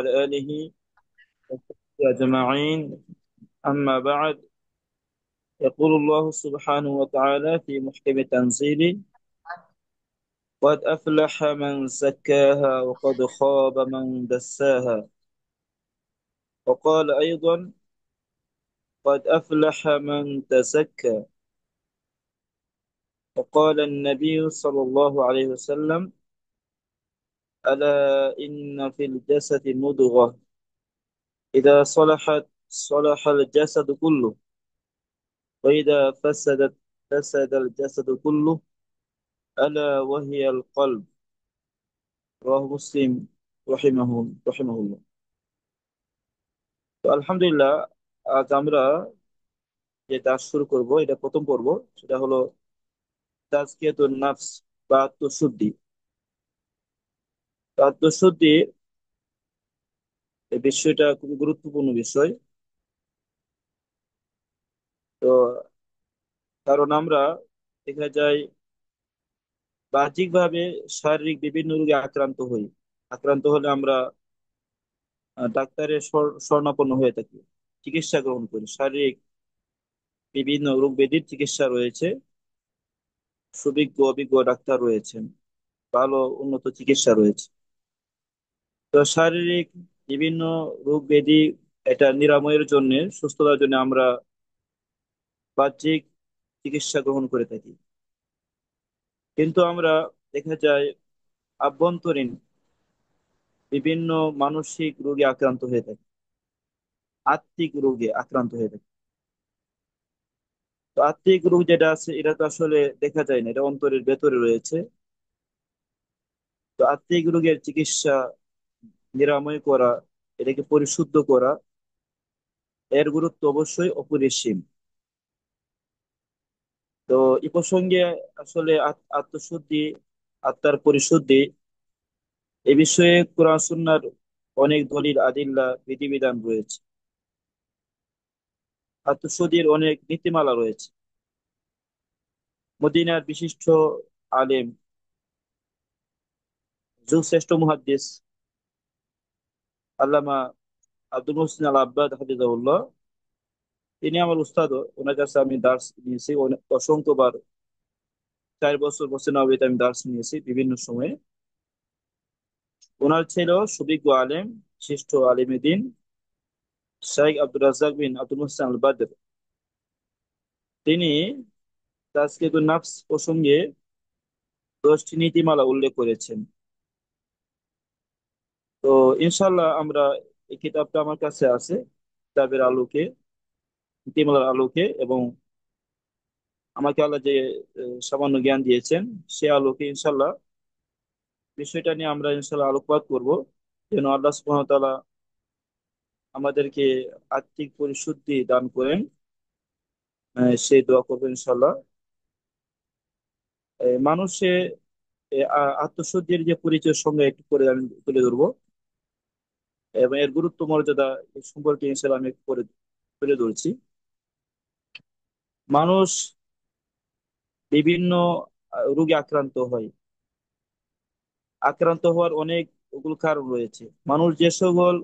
وعلى آله وصحبه أجمعين. أما بعد، يقول الله سبحانه وتعالى في محكم تنزيله: قد أفلح من زكاها وقد خاب من دساها. وقال أيضا: قد أفلح من تزكى. وقال النبي صلى الله عليه وسلم: ألا إن في الجسد مضغة، إذا صلحت صلح الجسد كله، وإذا فسدت فسد الجسد كله، ألا وهي القلب. رواه মুসলিম রহিমাহুল্লাহ। তো আলহামদুলিল্লাহ, আজ আমরা যে দাস শুরু করব, এটা প্রথম পর্ব। সেটা হলো তাজকিয়াতুন নাফস বা আত্মশুদ্ধি। তো আত্মশুদ্ধি এই বিষয়টা খুব গুরুত্বপূর্ণ বিষয়। তো কারণ আমরা দেখা যায় বাহ্যিকভাবে শারীরিক বিভিন্ন রোগে আক্রান্ত হই। আক্রান্ত হলে আমরা ডাক্তারের শরণাপন্ন হয়ে থাকি, চিকিৎসা গ্রহণ করি। শারীরিক বিভিন্ন রোগ ব্যাধির চিকিৎসা রয়েছে, সুবিজ্ঞ অভিজ্ঞ ডাক্তার রয়েছেন, ভালো উন্নত চিকিৎসা রয়েছে। তো শারীরিক বিভিন্ন রোগ ব্যাধি এটা নিরাময়ের জন্য, সুস্থতার জন্য আমরা বাহ্যিক চিকিৎসা গ্রহণ করে থাকি। কিন্তু আমরা দেখা যায় আভ্যন্তরীণ বিভিন্ন মানসিক রোগে আক্রান্ত হয়ে থাকি, আত্মিক রোগে আক্রান্ত হয়ে থাকি। তো আত্মিক রোগ যেটা আছে, এটা তো আসলে দেখা যায় না, এটা অন্তরের ভেতরে রয়েছে। তো আত্মিক রোগের চিকিৎসা, নিরাময় করা, এটাকে পরিশুদ্ধ করা, এর গুরুত্ব অবশ্যই অপরিসীম। তো এই প্রসঙ্গে আসলে আত্মশুদ্ধি, আত্মার পরিশুদ্ধি, এ বিষয়ে কোরআন সুন্নাহর অনেক দলিল আদিল্লা বিধিবিধান রয়েছে। আত্মশুদ্ধির অনেক নীতিমালা রয়েছে। মদিনার বিশিষ্ট আলেম, যুগ শ্রেষ্ঠ মুহাদ্দিস আল্লামা আব্দুল মুহসিন আল আব্বাদ হাফিজাহুল্লাহ, তিনি আমার উস্তাদ। ওনার কাছে আমি দার্স নিয়েছি অসংখ্যবার। 4 বছর বসে নবীতে আমি দার্স নিয়েছি বিভিন্ন সময়ে। ওনার ছিল সুবিজ্ঞ আলেম, শ্রেষ্ঠ আলেম দিন শাইখ আব্দুর রাজ্জাক বিন আব্দুল মুহসিন আল বাদর। তিনি তাজকিয়াতুন নাফস প্রসঙ্গে 10টি নীতিমালা উল্লেখ করেছেন। তো ইনশাল্লাহ আমরা, এই কিতাবটা আমার কাছে আছে, কিতাবের আলোকে, নীতিমালার আলোকে, এবং আমাকে আল্লাহ যে সামান্য জ্ঞান দিয়েছেন, সে আলোকে ইনশাল্লাহ বিষয়টা নিয়ে আমরা ইনশাল্লাহ আলোকপাত করব, যেন আল্লাহ সুবহানাহু ওয়া তাআলা আমাদেরকে আত্মিক পরিশুদ্ধি দান করেন। সেই দোয়া করবো ইনশাল্লাহ। মানুষে আত্মশুদ্ধির যে পরিচয় সঙ্গে একটু করে আমি তুলে ধরবো, এবং এর গুরুত্ব মর্যাদা এ সম্পর্কে ইনশাল্লাহ আমি একটু করে তুলে ধরছি। মানুষ বিভিন্ন রোগে আক্রান্ত হয়। আক্রান্ত হওয়ার অনেক ওগুলো কারণ রয়েছে। মানুষ যে সকল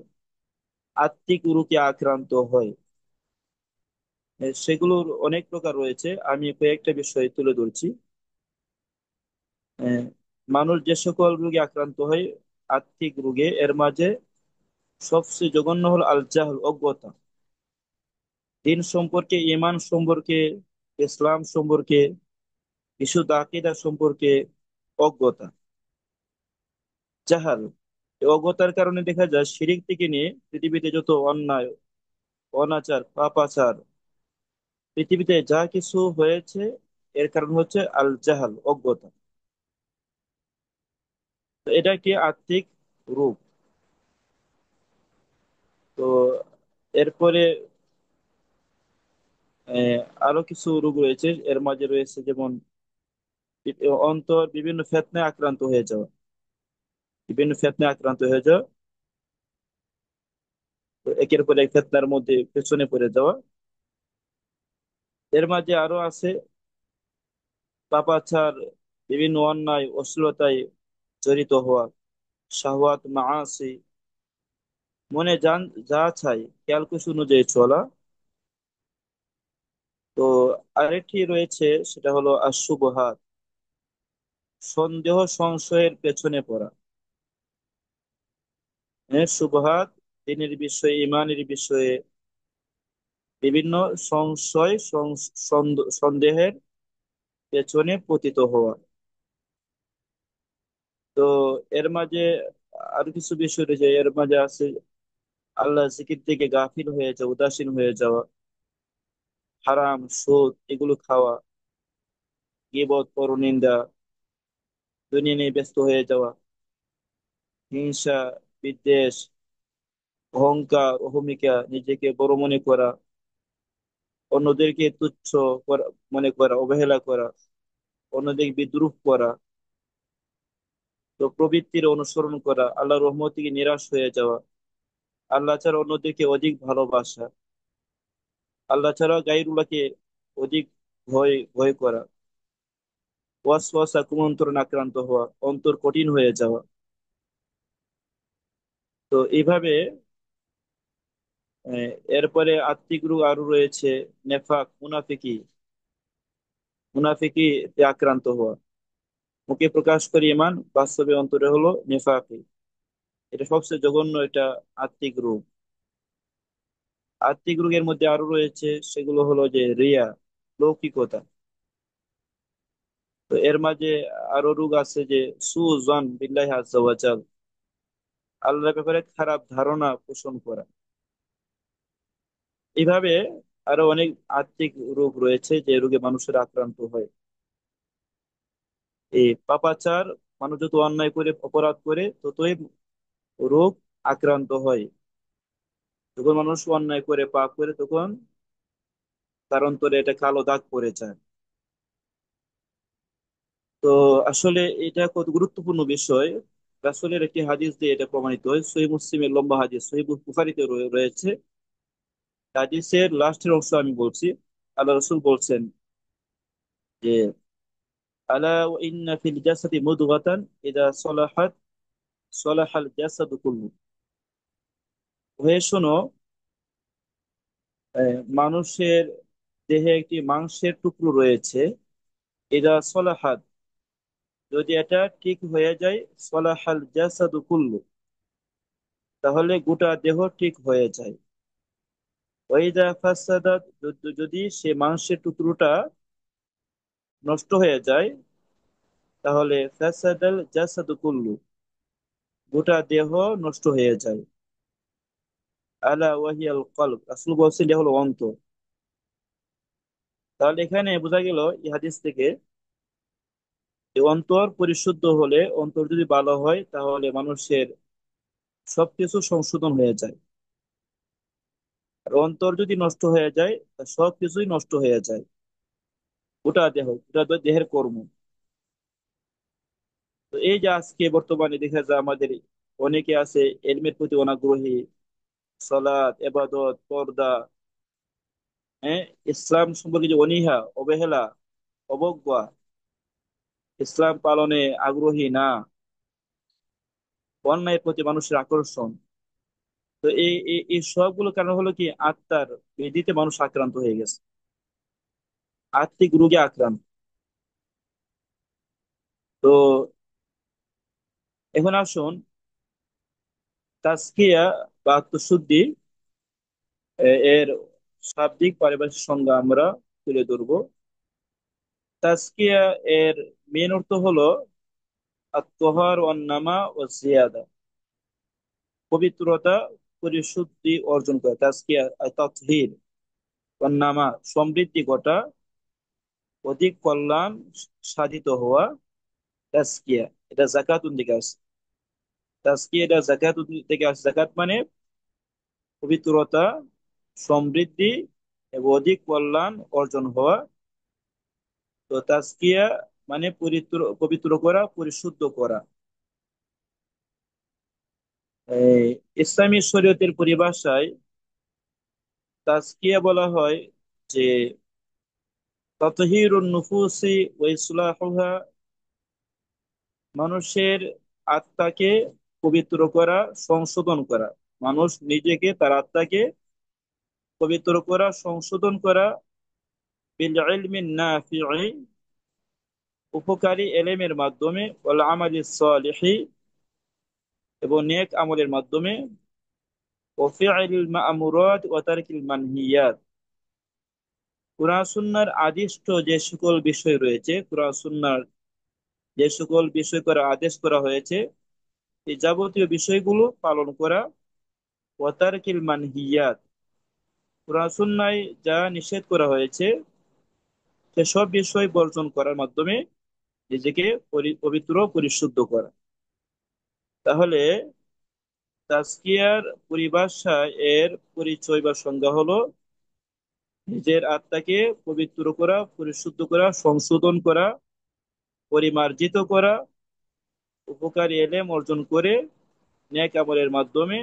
আত্মিক রোগে আক্রান্ত হয়, সেগুলোর অনেক প্রকার রয়েছে। আমি কয়েকটা বিষয় তুলে ধরছি। আহ, মানুষ যে সকল রোগে আক্রান্ত হয়, আত্মিক রোগে, এর মাঝে সবচেয়ে জঘন্য হল আল জাহল, অজ্ঞতা। দিন সম্পর্কে, ঈমান সম্পর্কে, ইসলাম সম্পর্কে, বিশুদ্ধ আকীদা সম্পর্কে অজ্ঞতা, জাহাল। এই অজ্ঞতার কারণে দেখা যায় শিরিক থেকে নিয়ে পৃথিবীতে যত অন্যায়, অনাচার, পাপাচার পৃথিবীতে যা কিছু হয়েছে, এর কারণ হচ্ছে আল জাহাল, অজ্ঞতা। তো এটা কি আত্মিক রূপ। তো এরপরে আরো কিছু রোগ রয়েছে। এর মাঝে রয়েছে যেমন অন্তর বিভিন্ন ফেতনায় আক্রান্ত হয়ে যাওয়া, বিভিন্ন ফেতনায় আক্রান্ত হয়ে যাওয়া। তো একের পর এক ফেতনার মধ্যে পেছনে পড়ে যাওয়া। এর মাঝে আরো আছে পাপাচার, বিভিন্ন অন্যায় অশ্লীলতায় জড়িত হওয়া, শাহওয়াত, মাআসি, মনে যান যা চাই খেয়াল খুশি অনুযায়ী চলা। তো আরেকটি রয়েছে, সেটা হলো আশুবহাত, সন্দেহ সংশয়ের পেছনে পড়া। শুবহাত দিনের বিষয়ে, ইমানের বিষয়ে বিভিন্ন সংশয় সন্দেহের পেছনে পতিত হওয়া। তো এর মাঝে আরো কিছু বিষয় রয়েছে, এর মাঝে আছে আল্লাহ জিকির থেকে গাফিল হয়ে যাওয়া, উদাসীন হয়ে যাওয়া, হারাম সুদ এগুলো খাওয়া, গীবত পরনিন্দা, দুনিয়া নিয়ে ব্যস্ত হয়ে যাওয়া, হিংসা, বিদ্বেষ, অহংকার, অহমিকা, নিজেকে বড় মনে করা, অন্যদেরকে তুচ্ছ মনে করা, অবহেলা করা, অন্যদের বিদ্রুপ করা, তো প্রবৃত্তির অনুসরণ করা, আল্লাহর রহমত থেকে নিরাশ হয়ে যাওয়া, আল্লাহ ছাড়া অন্যদেরকে অধিক ভালোবাসা, আল্লাহ ছাড়া গায়রুল্লাহকে অধিক ভয় ভয় করা, ওয়াসওয়াসা কুমন্ত্রণে আক্রান্ত হওয়া, অন্তর কঠিন হয়ে যাওয়া। তো এইভাবে এরপরে আত্মিক রোগ আরো রয়েছে, নেফাক, মুনাফিকি, মুনাফিকি তে আক্রান্ত হওয়া, মুখে প্রকাশ করে ইমান, বাস্তবে অন্তরে হলো নেফাকি। এটা সবচেয়ে জঘন্য, এটা আত্মিক রোগ। আত্মিক রোগের মধ্যে আরো রয়েছে, সেগুলো হলো যে রিয়া, লৌকিকতা। তো এর মাঝে আরো রোগ আছে যে সুজন বিল্লাহি আজ্জা ওয়া জাল, আল্লাহর ব্যাপারে খারাপ ধারণা পোষণ করা। এইভাবে আরো অনেক আত্মিক রোগ রয়েছে যে রোগে মানুষের আক্রান্ত হয়। এই পাপাচার, মানুষ যত অন্যায় করে অপরাধ করে ততই রোগ আক্রান্ত হয়। যখন মানুষ অন্যায় করে পাপ করে তখন তার অন্তরে এটা কালো দাগ পড়ে যায়। তো আসলে এটা কত গুরুত্বপূর্ণ বিষয়। রাসূলের একটি হাদিস দিয়ে এটা প্রমাণিত হয়, সহিহ মুসলিমের লম্বা হাদিস, সহিহ বুখারীতে রয়েছে। হাদিসের লাস্টের অংশ আমি বলছি। আল্লাহ রসুল বলছেন যে আলা ওয়া ইন্না ফিল জাসাদি মুদগাতান ইযা সলাহাত সলাহাল জাসাদু কুল্লু। হয়ে শোনো, মানুষের দেহে একটি মাংসের টুকরো রয়েছে, ইযা সলাহাত, যদি এটা ঠিক হয়ে যায়, সলাহাল জাসাদু কুল্লু, তাহলে গোটা দেহ ঠিক হয়ে যায়। ওয়াইদা ফাসাদাত, যদি সে মাংসের টুকরোটা নষ্ট হয়ে যায়, তাহলে ফাসাদাল জাসাদু কুল্লু, গোটা দেহ নষ্ট হয়ে যায়। আলা ওয়াহিয়াল কলব, রাসূল বলছেন এটা হলো অন্তর। তাহলে এখানে বোঝা গেল এই হাদিস থেকে যে অন্তর পরিশুদ্ধ হলে, অন্তর যদি ভালো হয়, তাহলে মানুষের সবকিছু সংশোধন হয়ে যায়। আর অন্তর যদি নষ্ট হয়ে যায়, তা সবকিছুই নষ্ট হয়ে যায়, গোটা দেহ, গোটা দেহের কর্ম। তো এই যে আজকে বর্তমানে দেখা যায় আমাদের অনেকে আছে এলমের প্রতি অনাগ্রহী, সালাত, এবাদত, পর্দা, হ্যাঁ, ইসলাম সম্পর্কে যে অনীহা, অবহেলা, অবজ্ঞা, ইসলাম পালনে আগ্রহী না, অন্যায়ের প্রতি মানুষের আকর্ষণ। তো এই সবগুলো কারণ হলো কি, আত্মার বেদিতে মানুষ আক্রান্ত হয়ে গেছে, আত্মিক রোগে আক্রান্ত। তো এখন আসুন তাজকিয়া বা আত্মশুদ্ধি, এর শাব্দিক পারিভাষিক সংজ্ঞা আমরা তুলে ধরবো। তাজকিয়া এর মেন অর্থ হলো আত্মহার ওয়ান নামা ও জিয়াদা, পবিত্রতা, পরিশুদ্ধি অর্জন করা, তাজকিয়া তাতহির, ওয়ান নামা সমৃদ্ধি ঘটা, অধিক কল্যাণ সাধিত হওয়া, তাজকিয়া। এটা জাকাতুন থেকে আসে, তাজকিয়া এটা জাকাতুন থেকে আসে। জাকাত মানে পবিত্রতা, সমৃদ্ধি এবং অধিক কল্যাণ অর্জন হওয়া। তো তাজকিয়া মানে পবিত্র, পবিত্র করা, পরিশুদ্ধ করা। এই ইসলামী শরীয়তের পরিভাষায় তাজকিয়া বলা হয় যে তাতহিরুন নুফুসি ওয়া ইসলাহুহা, মানুষের আত্মাকে পবিত্র করা, সংশোধন করা। মানুষ নিজেকে, তার আত্মাকে পবিত্র করা, সংশোধন করা, বিল ইলমিন নাফিঈ, উপকারী এলেমের মাধ্যমে, ওয়াল আমালি সালিহি, এবং নেক আমলের মাধ্যমে, ও ফি'লিল মা'মুরাত ওয়া তারকিল মানহিয়াত। কুরআন সুন্নাহর আদিষ্ট যে সকল বিষয় রয়েছে, কুরআন সুন্নাহর যে সকল বিষয় করা আদেশ করা হয়েছে, এই যাবতীয় বিষয়গুলো পালন করা, ওয়া তারকিল মানহিয়াত, কুরআন সুন্নাহয় যা নিষেধ করা হয়েছে সেসব বিষয় বর্জন করার মাধ্যমে নিজেকে পবিত্র পরিশুদ্ধ করা। তাহলে তাজকিয়ার পরিভাষায় এর পরিচয় বা সংজ্ঞা হলো নিজের আত্মাকে পবিত্র করা, পরিশুদ্ধ করা, সংশোধন করা, পরিমার্জিত করা, উপকারী এলেম অর্জন করে নেক আমলের মাধ্যমে।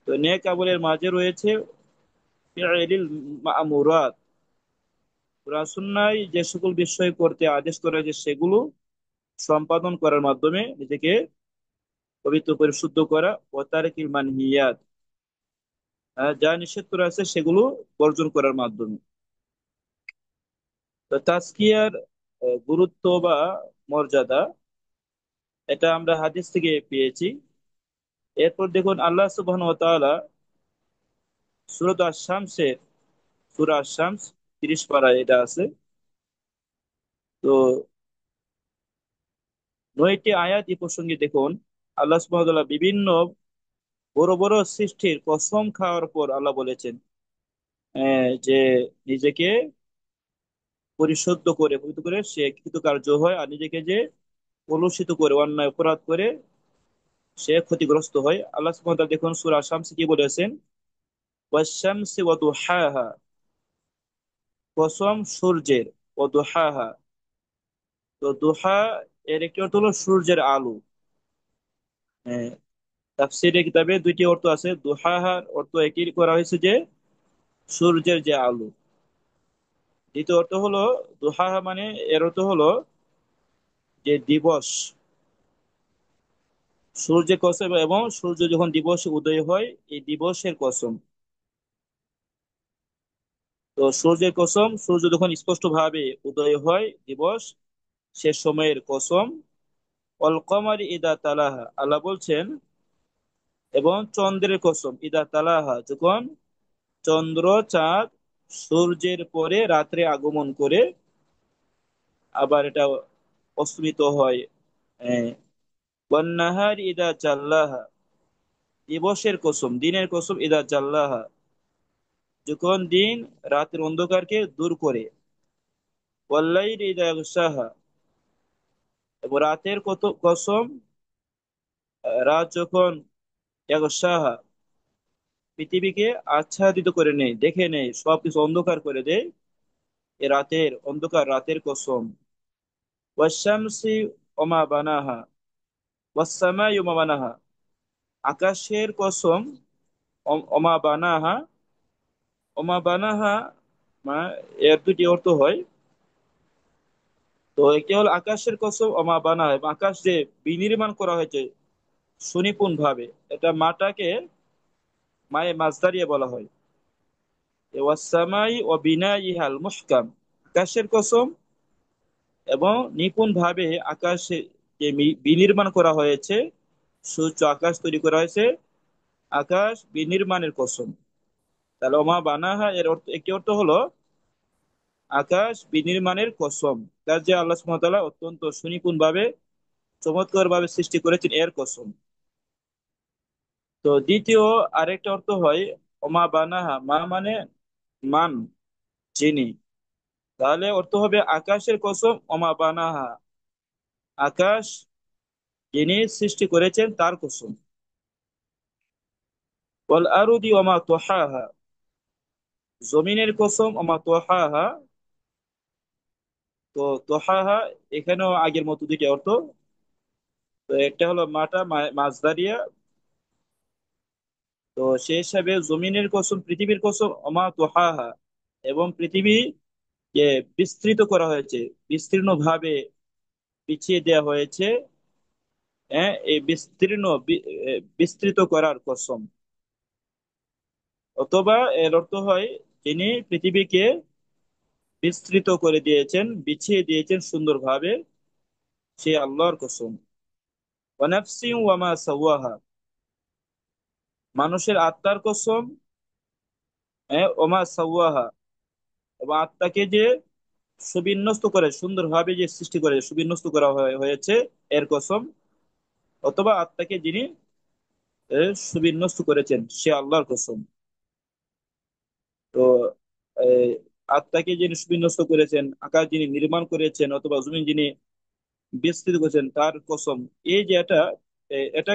তো নেক আমলের মাঝে রয়েছে ফি'লিল মা'মুরাত, কুরআন সুন্নাহয় যে সকল বিষয় করতে আদেশ করা হয়েছে সেগুলো সম্পাদন করার মাধ্যমে নিজেকে পবিত্র পরিশুদ্ধ করা, ও তারকিল মানহিয়াত, যা নিষেধ করা আছে সেগুলো বর্জন করার মাধ্যমে। তো তাজকিয়ার গুরুত্ব বা মর্যাদা, এটা আমরা হাদিস থেকে পেয়েছি। এরপর দেখুন আল্লাহ সুবহানাহু ওয়া তাআলা সূরা আশ-শামসের, সূরা আশ-শামস 30 পারায় এটা আছে। তো 9টি আয়াত এই প্রসঙ্গে দেখুন, আল্লাহ সুবহানাহু ওয়া তাআলা বিভিন্ন বড় বড় সৃষ্টির কসম খাওয়ার পর আল্লাহ বলেছেন যে নিজেকে পরিশুদ্ধ করে, পবিত্র করে সে কৃতকার্য হয়, আর নিজেকে যে কলুষিত করে, অন্যায় অপরাধ করে সে ক্ষতিগ্রস্ত হয়। আল্লাহ সুবহানাহু ওয়া তাআলা দেখুন সূরা শামস কি বলেছেন, ওয়াশ-শামসি ওয়া দুহাহা, কসম সূর্যের, ওয়া দুহাহা, তো দুহা এর একটি অর্থ হলো সূর্যের আলো। হ্যাঁ, তাফসীরের কিতাবে দুইটি অর্থ আছে, দুহাহার অর্থ একই করা হয়েছে যে সূর্যের যে আলো। দ্বিতীয় অর্থ হলো দুহাহা মানে, এর অর্থ হলো যে দিবস, সূর্যের কসম, এবং সূর্য যখন দিবসে উদয় হয় এই দিবসের কসম। তো সূর্যের কসম, সূর্য যখন স্পষ্ট ভাবে উদয় হয় দিবস, সে সময়ের কসম। অল কমারি ইদা তালাহা, আল্লাহ বলছেন, এবং চন্দ্রের কসম, ইদা তালাহা, যখন চন্দ্র চাঁদ সূর্যের পরে রাত্রে আগমন করে আবার এটা অস্তমিত হয়। ওয়ান নাহারি ইদা জাল্লাহা, দিবসের কসম, দিনের কসম, ইদা জাল্লাহা, যখন দিন রাতের অন্ধকারকে দূর করে। ওয়াল্লাইলি ইদা ইয়াগশাহা, এবং রাতের কত কসম, রাত যখন ইয়াগশাহা, পৃথিবীকে আচ্ছাদিত করে নেয়, দেখে নেয়, সবকিছু অন্ধকার করে দেয়, এ রাতের অন্ধকার, রাতের কসম। ওয়াশ-শামসি ওমা বানাহা, ওয়াস-সামাই ওমা বানাহা, আকাশের কসম, ওমা বানাহা, ওমা বানাহা, এর দুটি অর্থ হয়। তো একটি হলো আকাশের কসম, ওমা বানাহা, এবং আকাশ যে বিনির্মাণ করা হয়েছে সুনিপুণ ভাবে, এটা মাটাকে মায়ে মাজদারিয়া বলা হয়। ওয়াস-সামাই ওয়া বিনাইহাল মুহকাম, আকাশের কসম, এবং নিপুণ ভাবে আকাশে যে বিনির্মাণ করা হয়েছে, সূর্য আকাশ তৈরি করা হয়েছে, আকাশ বিনির্মাণের কসম। তাহলে ওমা বানাহা এর অর্থ, একটি অর্থ হলো আকাশ বিনির্মাণের কসম, তার যে আল্লাহ সুবহানাহু ওয়া তাআলা অত্যন্ত সুনিপুণ ভাবে, চমৎকার ভাবে সৃষ্টি করেছেন, এর কসম। তো দ্বিতীয় আরেকটা অর্থ হয় ওমা বানাহা, মা মানে মান, যিনি, তাহলে অর্থ হবে আকাশের কসম, ওমা বানাহা, আকাশ যিনি সৃষ্টি করেছেন তার কসম। ওয়াল আরদি ওমা তাহাহা, জমিনের কসম, ওমা তাহাহা, তো তাহাহা এখানেও আগের মতো দুইটা অর্থ। তো একটা হলো মাটা, মাছদারিয়া, তো সে হিসাবে জমিনের কসম, পৃথিবীর কসম, ওমা তাহাহা, এবং পৃথিবী যে বিস্তৃত করা হয়েছে, বিস্তীর্ণ ভাবে পিছিয়ে দেওয়া হয়েছে, এই বিস্তীর্ণ বিস্তৃত করার কসম। অথবা এর অর্থ হয় যিনি পৃথিবীকে বিস্তৃত করে দিয়েছেন, বিছিয়ে দিয়েছেন সুন্দরভাবে, সে আল্লাহর কসম। ওয়া নাফসিন ওয়া মা সাওয়াহা, মানুষের আত্মার কসম, ওমা সাওয়াহা, এবং আত্মাকে যে সুবিন্যস্ত করে, সুন্দরভাবে যে সৃষ্টি করে সুবিন্যস্ত করা হয়েছে, এর কসম। অথবা আত্মাকে যিনি সুবিন্যস্ত করেছেন, সে আল্লাহর কসম। তো এই আত্মাকে যিনি সুবিন্যস্ত করেছেন, আকাশ যিনি নির্মাণ করেছেন, অথবা জমিন যিনি বিস্তৃত করেছেন, তার কসম। এই যে এটা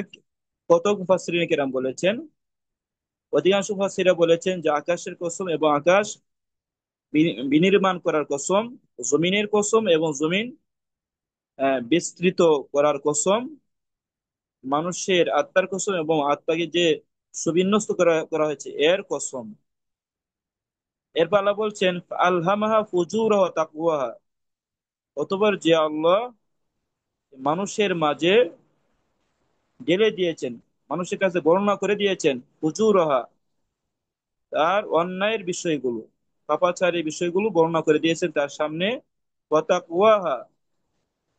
কত মুফাসসিরিনে কেরাম বলেছেন, অধিকাংশ মুফাসসিররা বলেছেন যে আকাশের কসম এবং আকাশ বিনির্মাণ করার কসম, জমিনের কসম এবং জমিন বিস্তৃত করার কসম, মানুষের আত্মার কসম এবং আত্মাকে যে সুবিন্যস্ত করা করা হয়েছে এর কসম। এরপর আল্লাহ বলছেন আলহামাহা ফুজুরাহা ওয়া তাকওয়াহা, অতঃপর যে আল্লাহ মানুষের মাঝে ঢেলে দিয়েছেন, মানুষের কাছে বর্ণনা করে দিয়েছেন ফুজুরাহা, তার অন্যায়ের বিষয়গুলো, পাপাচারী বিষয়গুলো বর্ণনা করে দিয়েছেন তার সামনে, ওয়া তাকওয়াহা,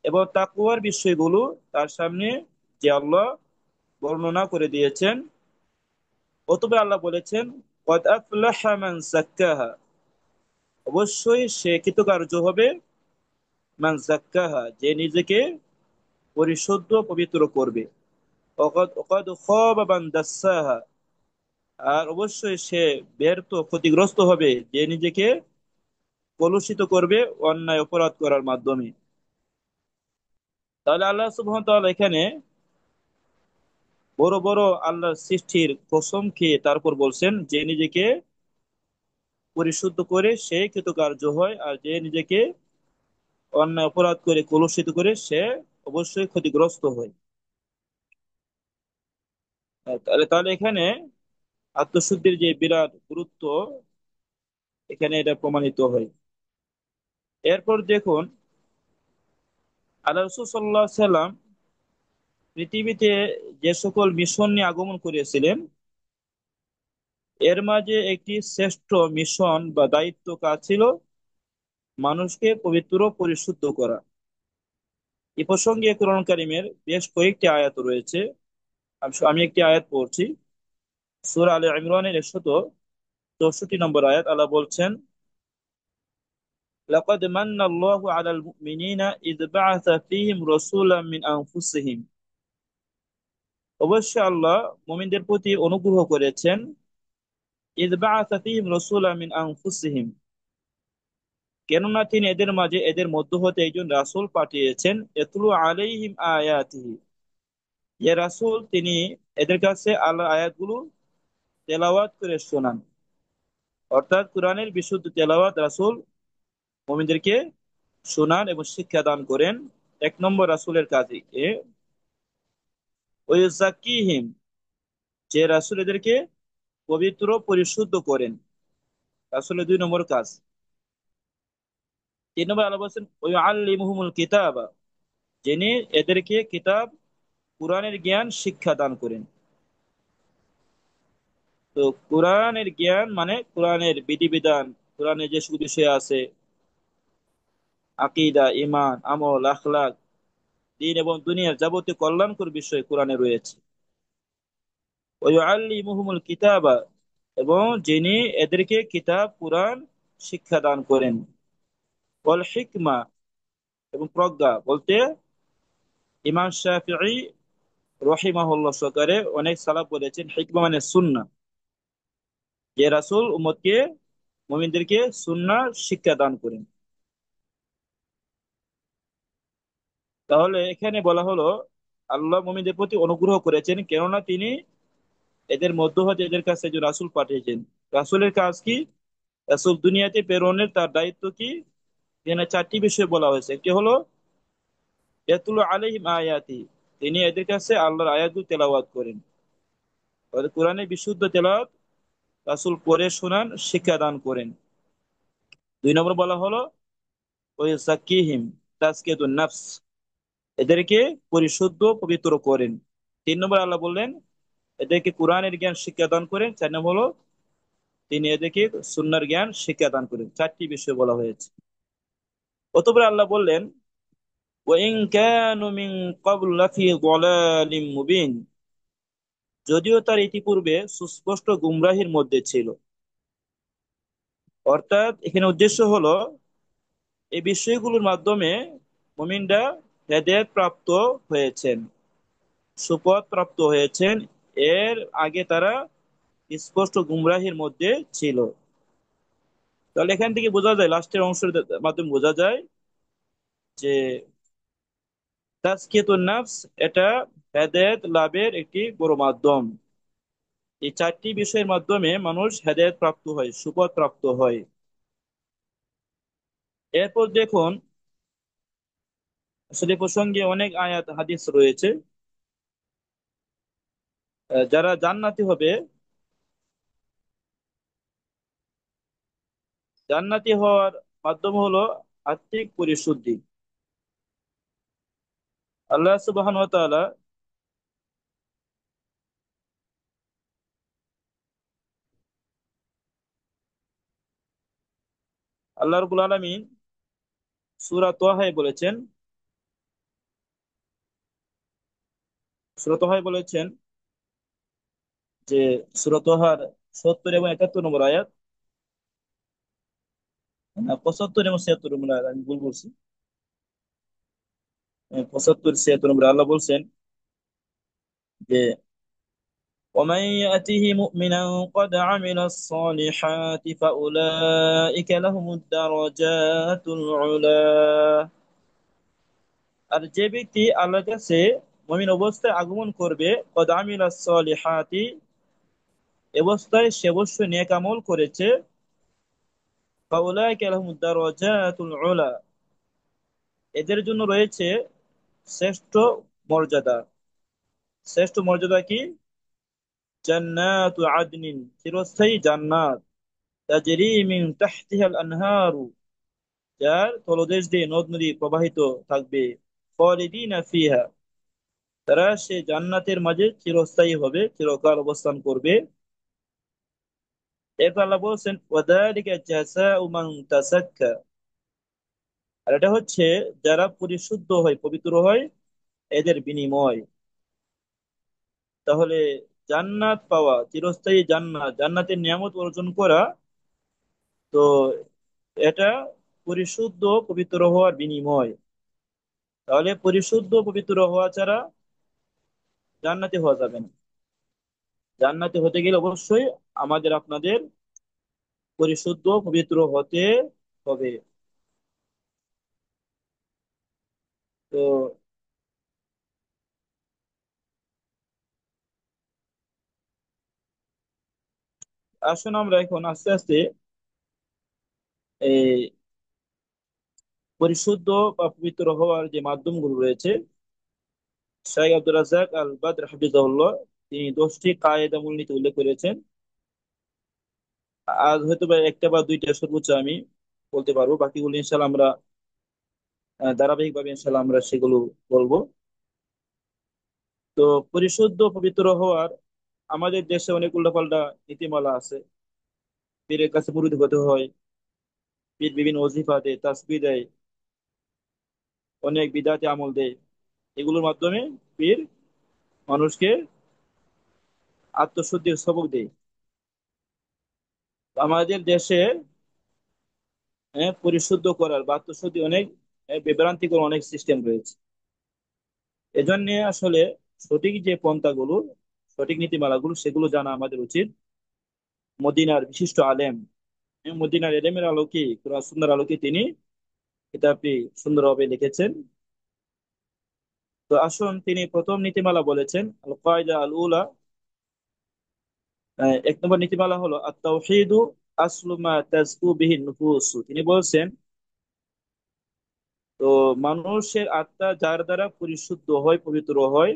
এবং তাকওয়ার বিষয়গুলো তার সামনে যে আল্লাহ বর্ণনা করে দিয়েছেন। অতঃপর আল্লাহ বলেছেন ক্বাদ আফলাহা মান যাক্কাহা, অবশ্যই সে কৃতকার্য হবে, মান যাক্কাহা, যে নিজেকে পরিশুদ্ধ পবিত্র করবে। ওয়াকাদ খাবা মান দাসসাহা, আর অবশ্যই সে ব্যর্থ ক্ষতিগ্রস্ত হবে যে নিজেকে কলুষিত করবে অন্যায় অপরাধ করার মাধ্যমে। তাহলে আল্লাহ সুবহানাহু ওয়া তাআলা এখানে বড় বড় আল্লাহর সৃষ্টির কসম খেয়ে তারপর বলছেন যে নিজেকে পরিশুদ্ধ করে সে কৃতকার্য হয়, আর যে নিজেকে অন্যায় অপরাধ করে কলুষিত করে সে অবশ্যই ক্ষতিগ্রস্ত হয়। তাহলে তাহলে এখানে আত্মশুদ্ধির যে বিরাট গুরুত্ব, এখানে এটা প্রমাণিত হয়। এরপর দেখুন, আল্লাহ রাসূল সাল্লাল্লাহু আলাইহি সাল্লাম পৃথিবীতে যে সকল মিশন নিয়ে আগমন করেছিলেন, এর মাঝে একটি শ্রেষ্ঠ মিশন বা দায়িত্ব কাজ ছিল মানুষকে পবিত্র পরিশুদ্ধ করা। এ প্রসঙ্গে কোরআন কারীমের বেশ কয়েকটি আয়াত রয়েছে। আমি একটি আয়াত পড়ছি। সূরা আলে ইমরানের 164 নম্বর আয়াত, আল্লাহ বলছেন লাকাদ মান্না আল্লাহু আলাল মুমিনিনা ইয বা'আসা ফীহিম রাসূলাম মিন আনফুসিহিম, অবশ্যই আল্লাহ মুমিনদের প্রতি অনুগ্রহ করেছেন, ইয বা'আসা ফীহিম রাসূলাম মিন আনফুসিহিম, কেননা তিনি এদের মাঝে এদের মধ্য হতে একজন রাসূল পাঠিয়েছেন, ইয়াতলু আলাইহিম আয়াতিহি, যে রাসূল তিনি এদের কাছে আল্লাহর আয়াতগুলো তেলাওয়াত করে শোনান। অর্থাৎ কোরআনের বিশুদ্ধ তেলাওয়াত রাসূল মুমিনদেরকে শোনান এবং শিক্ষা দান করেন। এক নম্বর রাসূলের কাজ। ওয়াইউযাক্কিহিম, যে রাসূল এদেরকে পবিত্র পরিশুদ্ধ করেন, রাসূলের 2 নম্বর কাজ। 3 নম্বর আল্লাহ বলছেন ওয়াইউআল্লিমুহুমুল কিতাবা, যিনি এদেরকে কিতাব কোরআনের জ্ঞান শিক্ষা দান করেন। তো কোরআনের জ্ঞান মানে কোরআনের বিধিবিধান, কোরআনের যে সকল বিষয় আছে, আকীদা, ঈমান, আমল, আখলাক, দ্বীন এবং দুনিয়ার যাবতীয় কল্যাণকর বিষয় কোরআনে রয়েছে। ওয়াইউআল্লিমুহুমুল কিতাবা, এবং যিনি এদেরকে কিতাব কোরআন শিক্ষা দান করেন। ওয়াল হিকমা, এবং প্রজ্ঞা বলতে ইমাম শাফিঈ রহিমাহুল্লাহ সহকারে অনেক সালাফ বলেছেন হিকমা মানে সুন্নাহ, যে রাসূল উম্মতকে মুমিনদেরকে সুন্নাহ শিক্ষা দান করেন। তাহলে এখানে বলা হলো আল্লাহ মুমিনদের প্রতি অনুগ্রহ করেছেন, কেননা তিনি এদের মধ্য হতে এদের কাছে একজন রাসূল পাঠিয়েছেন। রাসূলের কাজ কি? রাসূল দুনিয়াতে প্রেরণের তার দায়িত্ব কি? এখানে 4টি বিষয় বলা হয়েছে। একটি হলো ইয়াতলু আলাইহিম আয়াতি, তিনি এদের কাছে আল্লাহর আয়াতগুলো তেলাওয়াত করেন। তাহলে কোরআনের বিশুদ্ধ তেলাওয়াত রাসূল পড়ে শোনান, শিক্ষা দান করেন। 2 নম্বর বলা হলো ওই জাকিহিম, তাজকিয়াতুন নাফস, এদেরকে পরিশুদ্ধ পবিত্র করেন। 3 নম্বর আল্লাহ বললেন এদেরকে কোরআনের জ্ঞান শিক্ষা দান করেন। 4 নম্বর হলো তিনি এদেরকে সুন্নাহর জ্ঞান শিক্ষা দান করেন। চারটি বিষয় বলা হয়েছে। অতঃপর আল্লাহ বললেন, ওয়াইন কানু মিন ক্বাবলু লাফি যালালিম মুবিন, যদিও তার ইতিপূর্বে সুস্পষ্ট গুমরাহির মধ্যে ছিল। অর্থাৎ এখানে উদ্দেশ্য হলো এই বিষয়গুলোর মাধ্যমে মুমিনরা হেদায়েত প্রাপ্ত হয়েছেন, সুপথ প্রাপ্ত হয়েছেন। এর আগে তারা স্পষ্ট গুমরাহির মধ্যে ছিল। তাহলে এখান থেকে বোঝা যায়, লাস্টের অংশের মাধ্যমে বোঝা যায় যে তাজকিয়াতুন নাফস এটা হেদায়েত লাভের একটি বড় মাধ্যম। এই চারটি বিষয়ের মাধ্যমে মানুষ হেদায়েত প্রাপ্ত হয়, সুপথ প্রাপ্ত হয়। এরপর দেখুন, আসলে এ প্রসঙ্গে অনেক আয়াত হাদিস রয়েছে। যারা জান্নাতি হবে, জান্নাতি হওয়ার মাধ্যম হলো আত্মিক পরিশুদ্ধি। আল্লাহ সুবহানাহু ওয়া তাআলা আল্লাহ রাব্বুল আলামিন সূরা তাহায় বলেছেন, সূরা তাহায় বলেছেন যে সূরা তাহার ৭০ এবং ৭১ নম্বর আয়াত, না ৭৫ এবং ৭৬ নম্বর আয়াত, আমি ভুল বলছি। ৭৫ ৭৬ নম্বর আল্লাহ বলছেন যে ومن يأته مؤمنا قد عمل الصالحات فأولئك لهم الدرجات العلا। আর যে ব্যক্তি আল্লাহর কাছে মুমিন অবস্থায় আগমন করবে, কদ আমিলাস সলিহাতি, অবস্থায় সে অবশ্যই নেক আমল করেছে, ফাউলাইকা লাহুমুদ দারাজাতুল উলা, এদের জন্য রয়েছে শ্রেষ্ঠ মর্যাদা। শ্রেষ্ঠ মর্যাদা কি? জান্নাতু আদনিন, চিরস্থায়ী জান্নাত, তাজরি মিন তাহতিহাল আনহারু, যার তলদেশ দিয়ে নদ নদী প্রবাহিত থাকবে, খালিদিনা ফিহা, তারা সে জান্নাতের মাঝে চিরস্থায়ী হবে, চিরকাল অবস্থান করবে। এরপর আল্লাহ বলছেন ওয়াদালিকা জাযাউ মান তাযাক্কা, আর এটা হচ্ছে যারা পরিশুদ্ধ হয়, পবিত্র হয়, এদের বিনিময়। তাহলে জান্নাত পাওয়া, চিরস্থায়ী জান্নাত, জান্নাতের নিয়ামত অর্জন করা, তো এটা পরিশুদ্ধ পবিত্র হওয়ার বিনিময়। তাহলে পরিশুদ্ধ পবিত্র হওয়া ছাড়া জান্নাতি হওয়া যাবে না। জান্নাতি হতে গেলে অবশ্যই আমাদের আপনাদের পরিশুদ্ধ পবিত্র হতে হবে। তো আসুন আমরা এখন আস্তে আস্তে এই পরিশুদ্ধ বা পবিত্র হওয়ার যে মাধ্যমগুলো রয়েছে, শাইখ আব্দুর রাজ্জাক আল বাদর হাফিজাহুল্লাহ তিনি 10টি কায়দা মূলনীতি উল্লেখ করেছেন। আজ হয়তো বা একটা বা দুইটা সর্বোচ্চ আমি বলতে পারবো, বাকিগুলো ইনশাল্লাহ আমরা ধারাবাহিকভাবে ইনশাল্লাহ আমরা সেগুলো বলবো। তো পরিশুদ্ধ পবিত্র হওয়ার আমাদের দেশে অনেক উল্টাপাল্টা নীতিমালা আছে। পীরের কাছে মুরিদ হতে হয়, পীর বিভিন্ন ওজিফা দেয়, তাসবিহ দেয়, অনেক বিদাতি আমল দেয়। এগুলোর মাধ্যমে পীর মানুষকে আত্মশুদ্ধির সবক দেয়। আমাদের দেশে পরিশুদ্ধ করার বা আত্মশুদ্ধি অনেক বিভ্রান্তিকর অনেক সিস্টেম রয়েছে। এজন্য আসলে সঠিক যে পন্থাগুলো, সঠিক নীতিমালাগুলো সেগুলো জানা আমাদের উচিত। মদিনার বিশিষ্ট আলেম, মদিনার এলেমের আলোকে, কোরআন সুন্নাহর আলোকে তিনি কিতাবটি সুন্দরভাবে লিখেছেন। তো আসুন, তিনি প্রথম নীতিমালা বলেছেন আল কায়দা আল উলা, 1 নম্বর নীতিমালা হলো আত তাওহীদু আসলু মা তাজকু বিহি নুফুস। তিনি বলছেন, তো মানুষের আত্মা যার দ্বারা পরিশুদ্ধ হয়, পবিত্র হয়,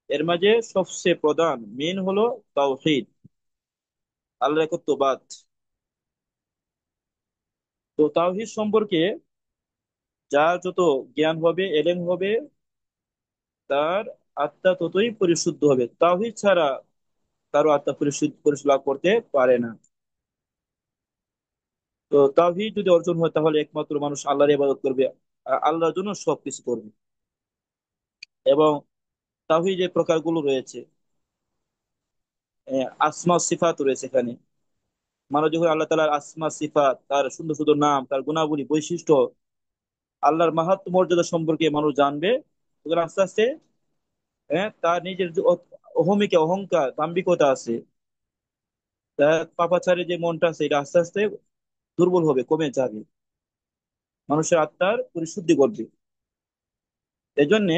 এর মাঝে সবচেয়ে প্রধান মেন হলো তাওহীদ, আল্লাহর একত্ববাদ। তো তাওহীদ সম্পর্কে যার যত জ্ঞান হবে, এলেম হবে, তার আত্মা ততই পরিশুদ্ধ হবে। তাওহীদ ছাড়া কারো আত্মা পরিশুদ্ধ পরিশুদ্ধ লাভ করতে পারে না। তো তাওহীদ যদি অর্জন হয় তাহলে একমাত্র মানুষ আল্লাহর ইবাদত করবে, আল্লাহর জন্য সবকিছু করবে। এবং তাওহীদের প্রকারগুলো রয়েছে, আসমা সিফাত রয়েছে এখানে। মানুষ যখন আল্লাহ তাআলার আসমা সিফাত, তার সুন্দর সুন্দর নাম, তার গুণাবলী, বৈশিষ্ট্য, আল্লাহর মাহাত্ম্য মর্যাদা সম্পর্কে মানুষ জানবে, তখন আস্তে আস্তে তার নিজের যে অহমিকা, অহংকার, দাম্ভিকতা আছে, তার পাপাচারী যে মনটা আছে, এটা আস্তে আস্তে দুর্বল হবে, কমে যাবে, মানুষের আত্মার পরিশুদ্ধি করবে। এজন্য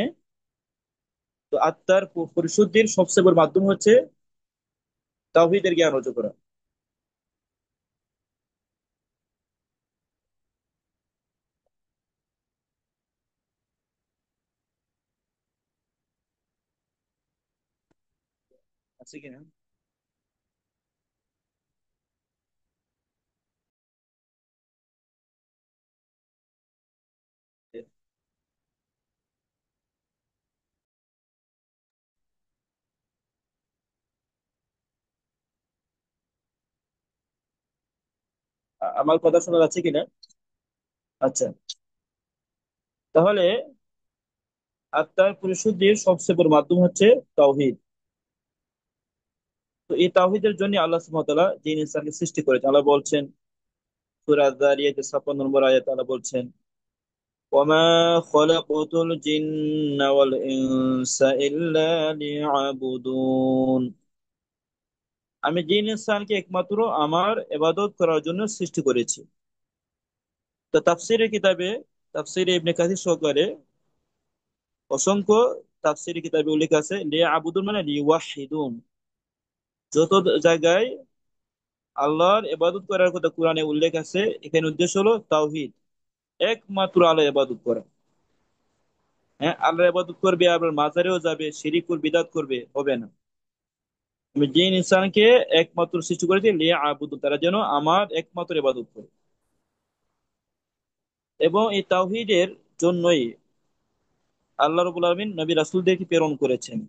তো আত্মার পরিশুদ্ধির সবচেয়ে বড় মাধ্যম হচ্ছে তাওহীদের জ্ঞান অর্জন করা। আছে কিনা? আমার কথা শোনা যাচ্ছে কিনা? আচ্ছা, তাহলে আত্মার পরিশুদ্ধির সবচেয়ে বড় মাধ্যম হচ্ছে তাওহীদ। তো এই তাওহীদের জন্য আল্লাহ সুবহানাহু ওয়া তাআলা জিন ইনসানকে সৃষ্টি করেছেন। আল্লাহ বলছেন সূরা যারিয়াতের 56 নম্বর আয়াতে আল্লাহ বলছেন, ওয়ামা খলাকতুল জিন্না ওয়াল ইনসা ইল্লা লিয়াবুদুন। আমি জিন ইনসানকে একমাত্র আমার ইবাদত করার জন্য সৃষ্টি করেছি। তো তাফসীরের কিতাবে, তাফসীরে ইবনে কাসির সহকারে অসংখ্য তাফসীরি কিতাবে উল্লেখ আছে লিয়াবুদুন মানে লিওয়াহিদুন। যত জায়গায় আল্লাহর ইবাদত করার কথা কোরআনে উল্লেখ আছে, এখানে উদ্দেশ্য হলো তাওহীদ, একমাত্র আল্লাহ ইবাদত করা। হ্যাঁ, আল্লাহ ইবাদত করবে আবার মাজারেও যাবে, শিরিক করবে, বিদআত করবে, হবে না। আমি জিন ইনসানকে একমাত্র সৃষ্টি করেছি লিয়াবুদুন, তারা যেন আমার একমাত্র ইবাদত করে। এবং এই তাওহীদের জন্যই আল্লাহ রাব্বুল আলামিন নবী রাসূলদেরকে প্রেরণ করেছেন।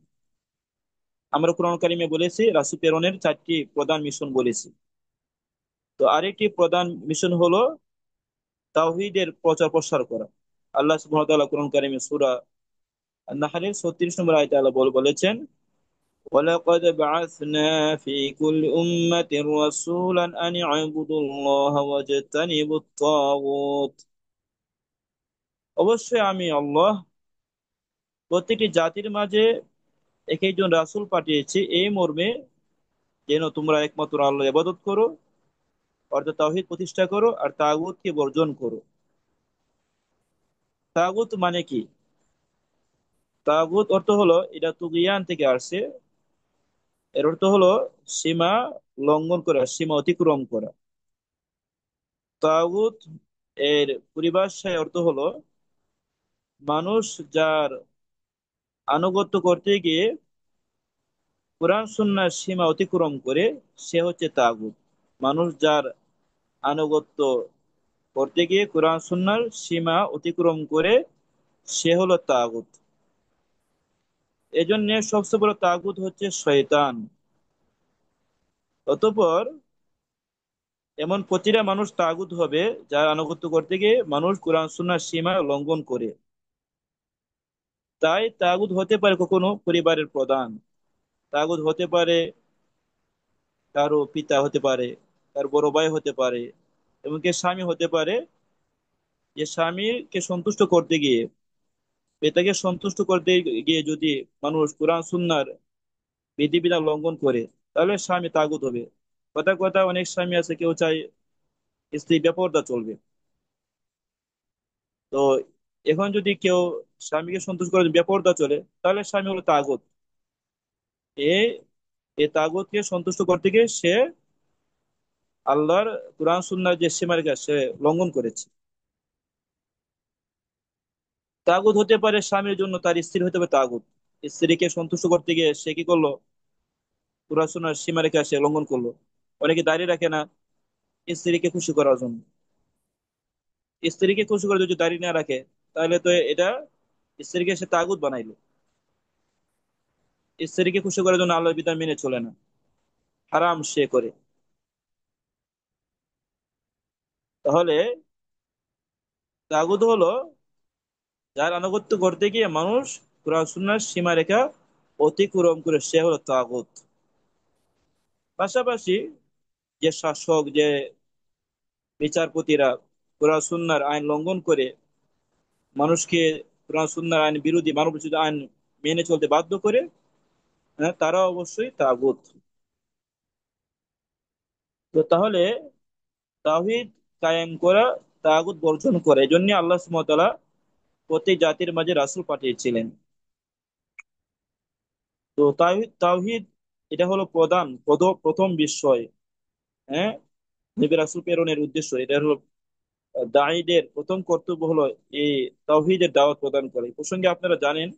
আমরা কোরআন কারিমে বলেছি রাসূল প্রেরণের 4টি প্রধান মিশন বলেছি। তো আরেকটি প্রধান মিশন হলো তাওহীদের প্রচার প্রসার করা। আল্লাহ সুবহানাহু ওয়া তাআলা কোরআন কারিমে সূরা আন-নাহলের 36 নম্বর আয়াতে আল্লাহ বলেছেন, ওয়ালাকাদ বাআসনা ফি কুল্লি উম্মাতির রাসূলান আন ই'বুদু আল্লাহ ওয়াজতানিবুত তাগুত। অবশ্যই আমি আল্লাহ প্রতিটি জাতির মাঝে এক একজন রাসূল পাঠিয়েছি এই মর্মে, যেন তোমরা একমাত্র আল্লাহর ইবাদত করো, অর্থাৎ তাওহীদ প্রতিষ্ঠা করো আর তাগুতকে বর্জন করো। তাগুত মানে কি? তাগুত অর্থ হলো, এটা তুগিয়ান থেকে আসছে। এর অর্থ হলো সীমা লঙ্ঘন করা, সীমা অতিক্রম করা। তাগুত এর পরিভাষায় অর্থ হলো মানুষ যার আনুগত্য করতে গিয়ে কোরআন সুন্নাহর সীমা অতিক্রম করে, সে হচ্ছে তাগুত। মানুষ যার আনুগত্য করতে গিয়ে কোরআন সুন্নাহর সীমা অতিক্রম করে, সে হলো তাগুত। এজন্য সবচেয়ে বড় তাগুত হচ্ছে শয়তান। অতঃপর এমন প্রতিটা মানুষ তাগুত হবে যার আনুগত্য করতে গিয়ে মানুষ কোরআন সুন্নাহর সীমা লঙ্ঘন করে। তাই তাগুত হতে পারে কখনো পরিবারের প্রধান, তাগুত হতে পারে কারো পিতা, হতে পারে কার বড় ভাই, হতে পারে এমনকি স্বামী হতে পারে। যে স্বামীকে সন্তুষ্ট করতে গিয়ে, পিতাকে সন্তুষ্ট করতে গিয়ে যদি মানুষ কোরআন সুন্নাহর বিধিবিধান লঙ্ঘন করে, তাহলে স্বামী তাগুত হবে। কথা কথা অনেক স্বামী আছে, কেউ চায় স্ত্রী বেপরদা চলবে। তো এখন যদি কেউ স্বামীকে সন্তুষ্ট করে বেপরদা চলে, তাহলে স্বামী হলো তাগুত। এ এ তাগুতকে সন্তুষ্ট করতে গিয়ে সে আল্লাহর কোরআন সুন্নাহর যে সীমারেখা সে লঙ্ঘন করেছে। তাগুত হতে পারে স্বামীর জন্য তার স্ত্রী হতে পারে তাগুত। স্ত্রীকে সন্তুষ্ট করতে গিয়ে সে কি করলো? কোরআন সুন্নাহর সীমারেখা সে লঙ্ঘন করলো। অনেকে দাঁড়িয়ে রাখে না স্ত্রীকে খুশি করার জন্য। স্ত্রীকে খুশি করে যদি দাঁড়িয়ে না রাখে, তাহলে তো এটা স্ত্রীকে সে তাগুত বানাইলো। স্ত্রীকে খুশি করার জন্য আল্লাহর বিধান মেনে চলে না, হারাম সে করে। তাহলে তাগুত হলো যার আনুগত্য করতে গিয়ে মানুষ কোরআন সুন্নাহর সীমারেখা অতিক্রম করে, সে হলো তাগুত। পাশাপাশি যে শাসক, যে বিচারপতিরা কোরআন সুন্নাহর আইন লঙ্ঘন করে মানুষকে কোরআন সুন্নাহর আইন বিরোধী, মানব বিরোধী আইন মেনে চলতে বাধ্য করে, হ্যাঁ, তারা অবশ্যই তাগুত। তো তাহলে তাওহীদ কায়েম করা, তাগুত বর্জন করা, এই জন্য আল্লাহ সুবহানাহু ওয়া তাআলা প্রত্যেক জাতির মাঝে রাসূল পাঠিয়েছিলেন। তো তাওহীদ তাওহীদ এটা হলো প্রথম বিষয়। হ্যাঁ, নবী রাসূল প্রেরণের উদ্দেশ্য এটা হলো, দায়ীদের প্রথম কর্তব্য হলো এই তাওহীদের দাওয়াত প্রদান করে। এই প্রসঙ্গে আপনারা জানেন,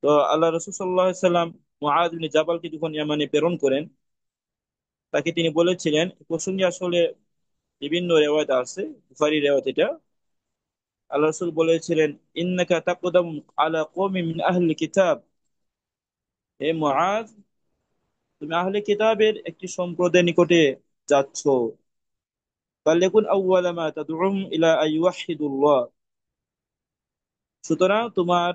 তো আল্লাহ রাসূল সাল্লাল্লাহু আলাইহি সাল্লাম মুআয ইবনে জাবালকে যখন ইয়ামানে প্রেরণ করেন, তাকে তিনি বলেছিলেন, এই প্রসঙ্গে আসলে বিভিন্ন রেওয়ায়েত আছে, বুখারী রেওয়ায়েত এটা, আল্লাহ রাসূল বলেছিলেন, ইন্নাকা তাকদাম আলা কওমি মিন আহলি কিতাব, হে মুআয, তুমি আহলে কিতাবের একটি সম্প্রদায়ের নিকটে যাচ্ছ। ফালিয়াকুন আউওয়ালা মা তাদউহুম ইলা আইয়ুহিদুল্লাহ, সুতরাং তোমার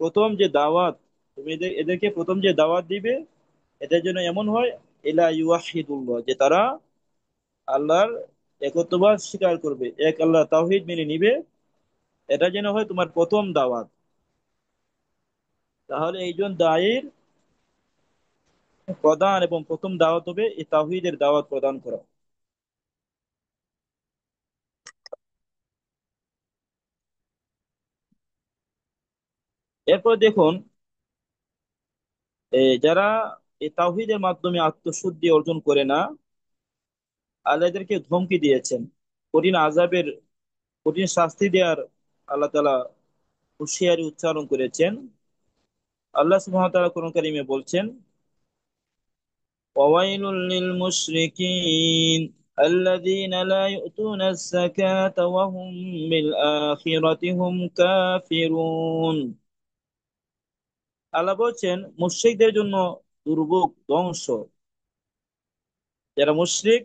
প্রথম যে দাওয়াত, তুমি এদেরকে প্রথম যে দাওয়াত দিবে, এদের জন্য এমন হয়, ইলা ইউহিদুল্লাহ, যে তারা আল্লাহর একত্ববাদ স্বীকার করবে, এক আল্লাহ তাওহীদ মেনে নিবে। এটা যেন হয় তোমার প্রথম দাওয়াত। তাহলে এইজন দায়ের প্রধান এবং প্রথম দাওয়াত হবে এই তাওহীদের দাওয়াত প্রদান করা। এরপর দেখুন, যারা এই তাওহীদের মাধ্যমে আত্মশুদ্ধি অর্জন করে না, আল্লাহ এদেরকে ধমকি দিয়েছেন, কঠিন আযাবের, কঠিন শাস্তি দেওয়ার আল্লাহ তাআলা হুঁশিয়ারি উচ্চারণ করেছেন। আল্লাহ সুবহানাহু ওয়া তাআলা কোরআন কারীমে বলছেন, ওয়াইলুল লিল মুশরিকিন আল্লাযীনা লা ইউতুনা আয-যাকাতা ওয়া হুম বিল আখিরাতি হুম কাফিরুন। আল্লাহ বলছেন, মুশরিকদের জন্য দুর্ভোগ, ধ্বংস। যারা মুশরিক,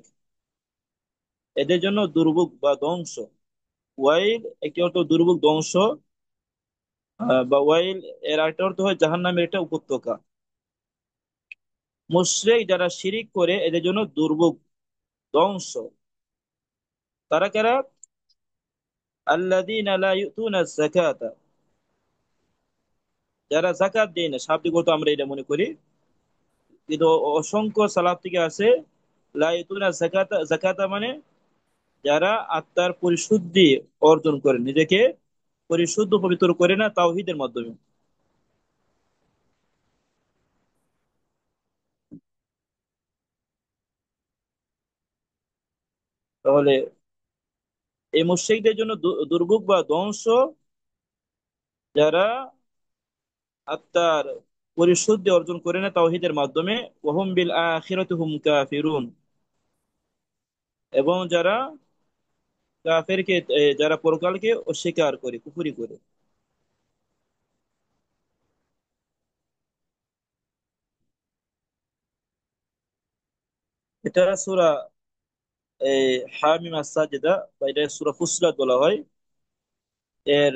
এদের জন্য দুর্ভোগ বা ধ্বংস। ওয়াইল একটি অর্থ দুর্ভোগ, ধ্বংস, বা ওয়াইল এর আরেকটা অর্থ হয় জাহান্নামের একটা উপত্যকা। মুশরিক যারা শিরিক করে, এদের জন্য দুর্ভোগ, ধ্বংস। তারা কারা? আল্লাযীনা লা ইউতুনা যাকাতা, যারা যাকাত দেয় না, শাব্দিক অর্থ আমরা এটা মনে করি, কিন্তু অসংখ্য সালাফ থেকে আছে, লা ইউতুনা যাকাতা, যাকাতা মানে যারা আত্মার পরিশুদ্ধি অর্জন করে, নিজেকে পরিশুদ্ধ পবিত্র করে না তাওহীদের মাধ্যমে। তাহলে এই মুশরিকদের জন্য দুর্ভোগ বা ধ্বংস, যারা আত্মার পরিশুদ্ধি অর্জন করে না তাওহীদের মাধ্যমে, ওয়াহুম বিল আখিরাতি হুম কাফিরুন, এবং যারা কাফেরকে, যারা পরকালকে অস্বীকার করে, কুফরি করে। এটা সূরা এই হামিম আস-সাজদা, বা এটা সূরা ফুসিলাত বলা হয়, এর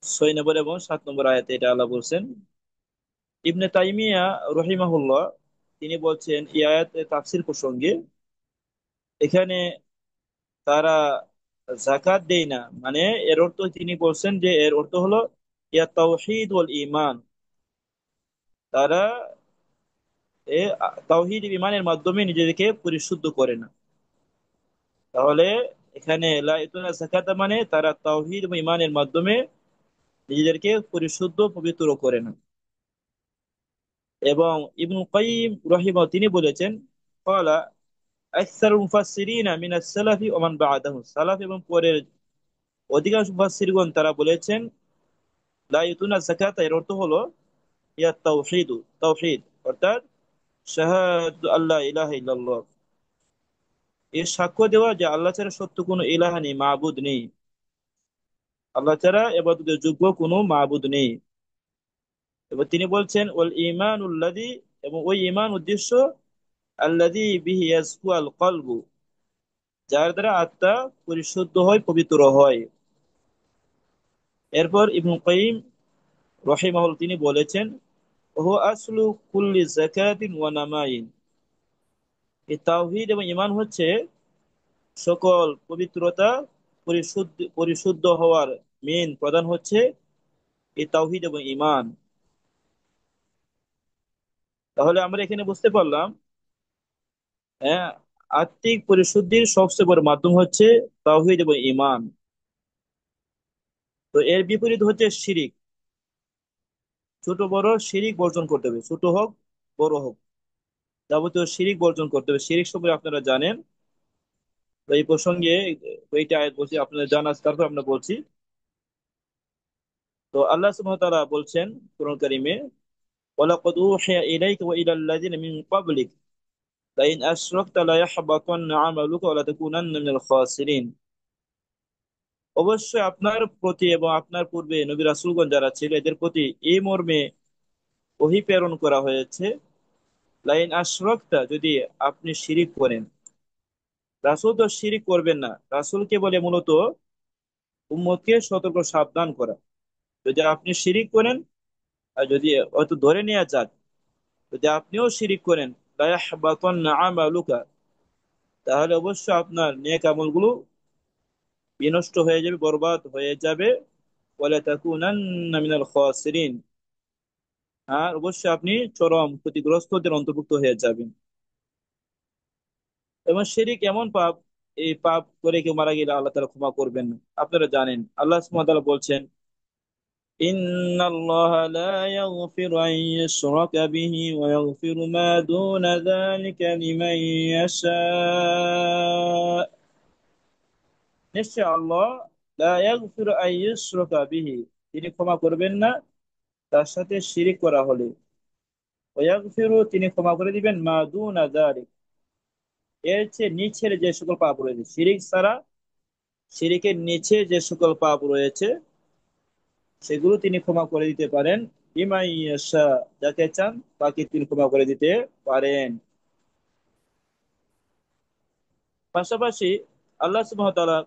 6 নম্বর এবং 7 নম্বর আয়াতে এটা আল্লাহ বলছেন। ইবনে তাইমিয়া রহিমাহুল্লাহ তিনি বলছেন এই আয়াতের তাফসীর প্রসঙ্গে, এখানে তারা যাকাত দেয় না, মানে এর অর্থ তিনি বলছেন যে এর অর্থ হলো ইয়া তাওহীদ ওয়াল ঈমান, তারা এ তাওহীদ ঈমানের মাধ্যমে নিজেদেরকে পরিশুদ্ধ করে না। তাহলে এখানে লা ইউতুনা যাকাতা মানে তারা তাওহীদ এবং ঈমানের মাধ্যমে নিজেদেরকে পরিশুদ্ধ পবিত্র করে না। এবং ইবনুল কাইয়িম রাহিমাহুল্লাহ তিনি বলেছেন, ক্বালা আকসারুল মুফাসসিরিনা মিনাস সালাফি ওয়া মান বা'দাহুম, সালাফ এবং পরের অধিকাংশ মুফাসসিরগণ তারা বলেছেন, লা ইউতুনা যাকাতা এর অর্থ হলো ইয়া তাওহীদ, তাওহীদ অর্থাৎ শাহাদাতু আল্লা ইলাহা ইল্লাল্লাহ, এর সাক্ষ্য দেওয়া যে আল্লাহ ছাড়া সত্য কোনো ইলাহা নেই, মাবুদ নেই, আল্লাহ ছাড়া ইবাদতের যোগ্য কোনো মাবুদ নেই। এবার তিনি বলছেন ওয়াল ঈমানুল্লাযী, এবং ওই ঈমান উদ্দেশ্য, আল্লাযী বিহি ইয়াজকু আল কলবু, যার দ্বারা আত্মা পরিশুদ্ধ হয়, পবিত্র হয়। এরপর ইবনে কাইয়িম রাহিমাহুল্লাহ তিনি বলেছেন, ওহু আসলু কুল্লি যাকাতিন ওয়া নামাইন। এই তাওহীদ এবং ঈমান হচ্ছে সকল পবিত্রতা, পরিশুদ্ধ পরিশুদ্ধ হওয়ার মেন প্রধান হচ্ছে এই তাওহীদ এবং ঈমান। তাহলে আমরা এখানে বুঝতে পারলাম, হ্যাঁ, আত্মিক পরিশুদ্ধির সবচেয়ে বড় মাধ্যম হচ্ছে তাওহীদ এবং ঈমান। তো এর বিপরীত হচ্ছে শিরিক। ছোট বড় শিরিক বর্জন করতে হবে, ছোট হোক বড় হোক, যাবতীয় শিরিক বর্জন করতে হবে। শিরিক সম্পর্কে আপনারা জানেন। তো এই প্রসঙ্গে এইটা আয়াত বলছি, আপনাদের জানা আছে, তারপর আমরা বলছি। তো আল্লাহ সুবহানাহু ওয়া তাআলা বলছেন কোরআন কারীমে, ওয়ালাকাদ উহিয়া ইলাইকা ওয়া ইলাল লাযিনা মিন ক্বাবলিক লাইন আশরাকতা লা ইয়াহবাতান্না আমালুকা ওয়া লা তাকুনান্না মিনাল খাসিরিন। অবশ্যই আপনার প্রতি এবং আপনার পূর্বে নবী রাসূলগণ যারা ছিল এদের প্রতি এই মর্মে ওহী প্রেরণ করা হয়েছে, লাইন আশরাকতা, যদি আপনি শিরিক করেন। রাসূল তো শিরিক করবেন না, রাসূলকে বলে মূলত উম্মতকে সতর্ক সাবধান করা। যদি আপনি শিরিক করেন, আর যদি হয়তো ধরে নেওয়া যাক যদি আপনিও শিরিক করেন, লা ইয়াহবাতান্না আমালুকা, তাহলে অবশ্যই আপনার নেক আমলগুলো বিনষ্ট হয়ে যাবে, বরবাদ হয়ে যাবে। ওয়ালা তাকুনান্না মিনাল খাসিরিন, আর অবশ্যই আপনি চরম ক্ষতিগ্রস্তদের অন্তর্ভুক্ত হয়ে যাবেন। এবং শিরিক এমন পাপ, এই পাপ করে কেউ মারা গেলে আল্লাহ তাআলা ক্ষমা করবেন না। আপনারা জানেন আল্লাহ সুবহানাহু ওয়া তাআলা বলছেন, ইন্নাল্লাহা লা ইয়াগফিরু আন ইউশরাকা বিহি ওয়া ইয়াগফিরু মা দুনা যালিকা লিমান ইয়াশা। নিশ্চয় আল্লাহ লা ইয়াগফিরু আন ইউশরাকা বিহি, তিনি ক্ষমা করবেন না তার সাথে শিরিক করা হলে। ওয়া ইয়াগফিরু, তিনি ক্ষমা করে দিবেন মা দুনা যালিক, এর চেয়ে নিচের যে সকল পাপ রয়েছে শিরিক ছাড়া, শিরিকের নিচে যে সকল পাপ রয়েছে সেগুলো তিনি ক্ষমা করে দিতে পারেন। লিমান ইয়াশা, যাকে চান তাকে তিনি ক্ষমা করে দিতে পারেন। পাশাপাশি আল্লাহ সুবহানাহু ওয়া তাআলা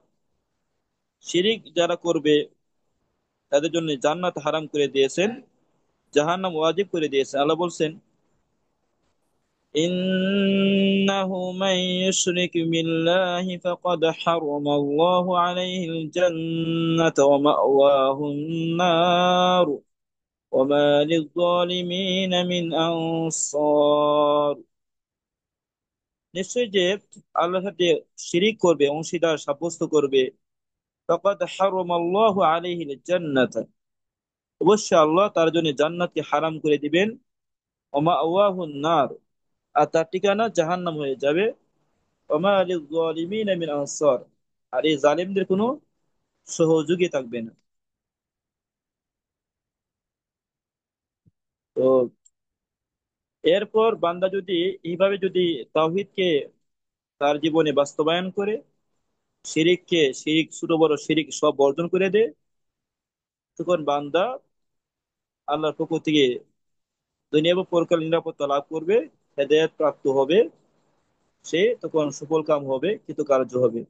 শিরিক যারা করবে তাদের জন্য জান্নাত হারাম করে দিয়েছেন, জাহান্নাম ওয়াজিব করে দিয়েছেন। আল্লাহ বলছেন, ইন্নাহু মান ইউশরিক বিল্লাহি ফাকাদ হারামাল্লাহু আলাইহিল জান্নাতা ওয়া মাওয়াহুন নার ওয়া মা লিয-যালিমিনা মিন আনসার। নিশ্চয় যে আল্লাহর সাথে শিরিক করবে, অংশীদার সাব্যস্ত করবে, ফাকাদ হারামাল্লাহু আলাইহিল জান্নাতা, অবশ্যই আল্লাহ তার জন্য জান্নাতকে হারাম করে দিবেন। ওয়া মাওয়াহুন নার, আর তার ঠিকানা জাহান্নাম হয়ে যাবে। ওয়া মা লিয-যালিমিনা মিন আনসার, আর এই জালিমদের কোনো সহযোগী থাকবে না। তো এরপর বান্দা যদি এইভাবে যদি তাওহীদকে তার জীবনে বাস্তবায়ন করে, শিরিককে, শিরিক ছোট বড় শিরিক সব বর্জন করে দেয়, তখন বান্দা আল্লাহর পক্ষ থেকে দুনিয়া এবং পরকাল নিরাপত্তা লাভ করবে, হেদায়েত প্রাপ্ত হবে। সে তখন সফল কাম হবে, কৃতকার্য হবে।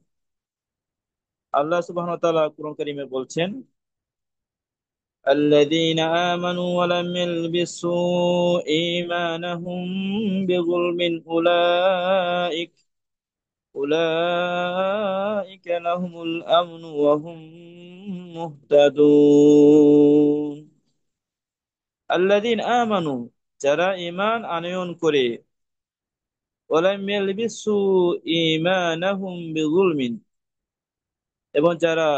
আল্লাহ সুবহানাহু ওয়া তাআলা কুরআন কারীমে বলছেন, আল্লাযীনা আমানু ওয়া লাম ইয়ালবিসু ঈমানাহুম বিযুলমিন উলাইকা লাহুমুল আমনু ওয়া হুম মুহতাদুন। আল্লাযীনা আমানু, যারা ঈমান আনয়ন করে, ওয়া লাম ইয়ালবিসু ঈমানাহুম বিযুলমিন, এবং যারা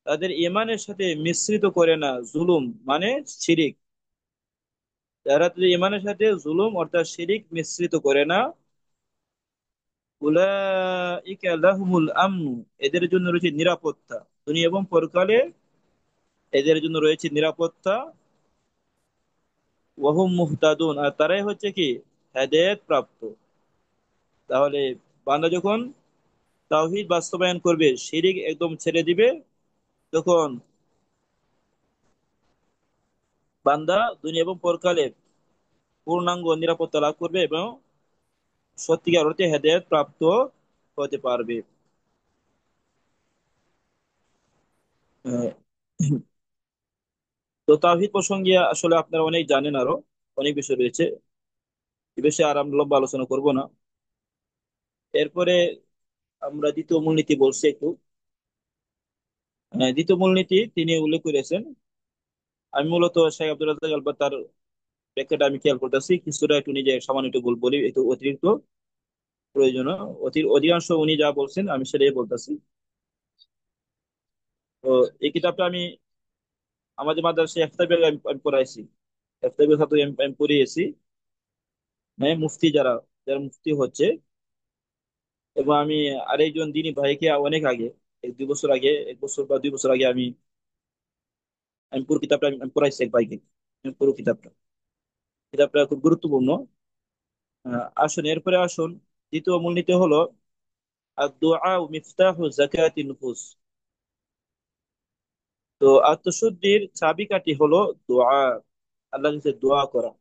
তাদের ঈমানের সাথে মিশ্রিত করে না জুলুম, মানে শিরিক। যারা তাদের ঈমানের সাথে জুলুম অর্থাৎ শিরিক মিশ্রিত করে না, উলাইকা লাহুমুল আমনু, এদের জন্য রয়েছে নিরাপত্তা, দুনিয়া এবং পরকালে এদের জন্য রয়েছে নিরাপত্তা। ওয়াহুম মুহতাদুন, আর তারাই হচ্ছে কি হেদায়েত প্রাপ্ত। তাহলে বান্দা যখন তাওহীদ বাস্তবায়ন করবে, শিরিক একদম ছেড়ে দিবে, তখন বান্দা দুনিয়া এবং পরকালে পূর্ণাঙ্গ নিরাপত্তা লাভ করবে এবং সত্যিকার অর্থে হেদায়েত প্রাপ্ত হতে পারবে। আহ, তো তাওহীদ প্রসঙ্গে আসলে আপনারা অনেক জানেন, আরো অনেক বিষয় রয়েছে, এ বিষয়ে আর আমরা লম্বা আলোচনা করব না। এরপরে আমরা দ্বিতীয় মূলনীতি বলছি একটু। দ্বিতীয় মূলনীতি তিনি উল্লেখ করেছেন, আমি মূলত শেখ আব্দুল রাজ্জাক আলবাত তার ব্যাখ্যাটা আমি খেয়াল করতেছি, কিছুটা একটু নিজে সামান্য একটু বলি, একটু অতিরিক্ত প্রয়োজন। অধিকাংশ উনি যা বলছেন আমি সেটাই বলতেছি। তো এই কিতাবটা আমি আমাদের মাদ্রাসায় ইফতার আমি পড়াইছি, ইফতার ছাত্র আমি পড়িয়েছি। হ্যাঁ, মুফতি যারা, যারা মুফতি হচ্ছে, এবং আমি আরেকজন দিনী ভাইকে অনেক আগে, 1-2 বছর আগে, 1 বছর বা 2 বছর আগে আমি আমি পুরো কিতাবটা আমি পড়াইছি এক ভাইকে। পুরো কিতাবটা, কিতাবটা খুব গুরুত্বপূর্ণ। আসুন এরপরে আসুন, দ্বিতীয় মূলনীতি হলো আদ-দুআ মিফতাহু যাকাতিন নুফুস। তো আত্মশুদ্ধির চাবিকাঠি হলো দোয়া, আল্লাহর কাছে দোয়া করা।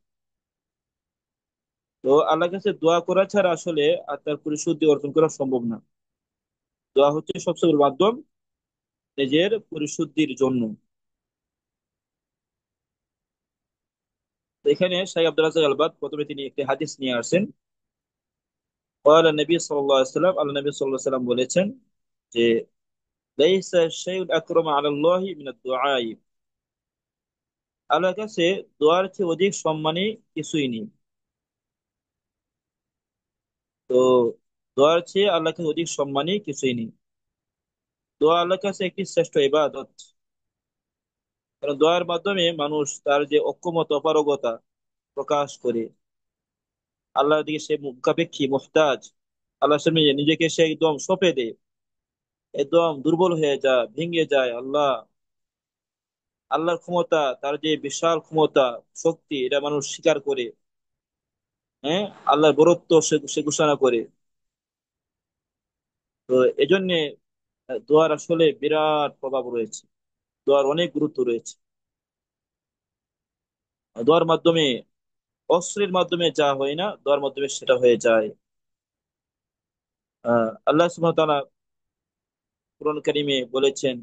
তো আল্লাহর কাছে দোয়া করা ছাড়া আসলে আত্মার পরিশুদ্ধি অর্জন করা সম্ভব না। দোয়া হচ্ছে সবচেয়ে বড় মাধ্যম নিজের পরিশুদ্ধির জন্য। তো এখানে শাইখ আব্দুল রাজ্জাক আলবাদ প্রথমে তিনি একটি হাদিস নিয়ে আসেন। قال النبي صلى الله عليه وسلم, আল্লাহ নবী সাল্লাল্লাহু আলাইহি ওয়াসাল্লাম বলেছেন যে লাইসা শাইউন আকরামু আলা আল্লাহি মিনাদ দুআ। আল্লাহর কাছে দোয়ার চেয়ে অধিক সম্মানী কিছুই নেই। তো দোয়ার চেয়ে আল্লাহর কাছে অধিক সম্মানী কিছুই নেই। দোয়া আল্লাহর কাছে একটি শ্রেষ্ঠ ইবাদত, কারণ দোয়ার মাধ্যমে মানুষ তার যে অক্ষমতা অপারগতা প্রকাশ করে, আল্লাহর দিকে সে মুখাপেক্ষী মুহতাজ, আল্লাহর সামনে নিজেকে সে একদম সঁপে দেয়, একদম দুর্বল হয়ে যায়, ভেঙে যায়। আল্লাহর ক্ষমতা, তার যে বিশাল ক্ষমতা, শক্তি, এটা মানুষ স্বীকার করে। হ্যাঁ, আল্লাহর বরত্ব সে সে ঘোষণা করে। তো এজন্য দোয়ার আসলে বিরাট প্রভাব রয়েছে, দোয়ার অনেক গুরুত্ব রয়েছে। দোয়ার মাধ্যমে, অস্ত্রের মাধ্যমে যা হয় না, দোয়ার মাধ্যমে সেটা হয়ে যায়। আল্লাহ সুবহানাহু ওয়া তাআলা কুরআন কারীমে বলেছেন,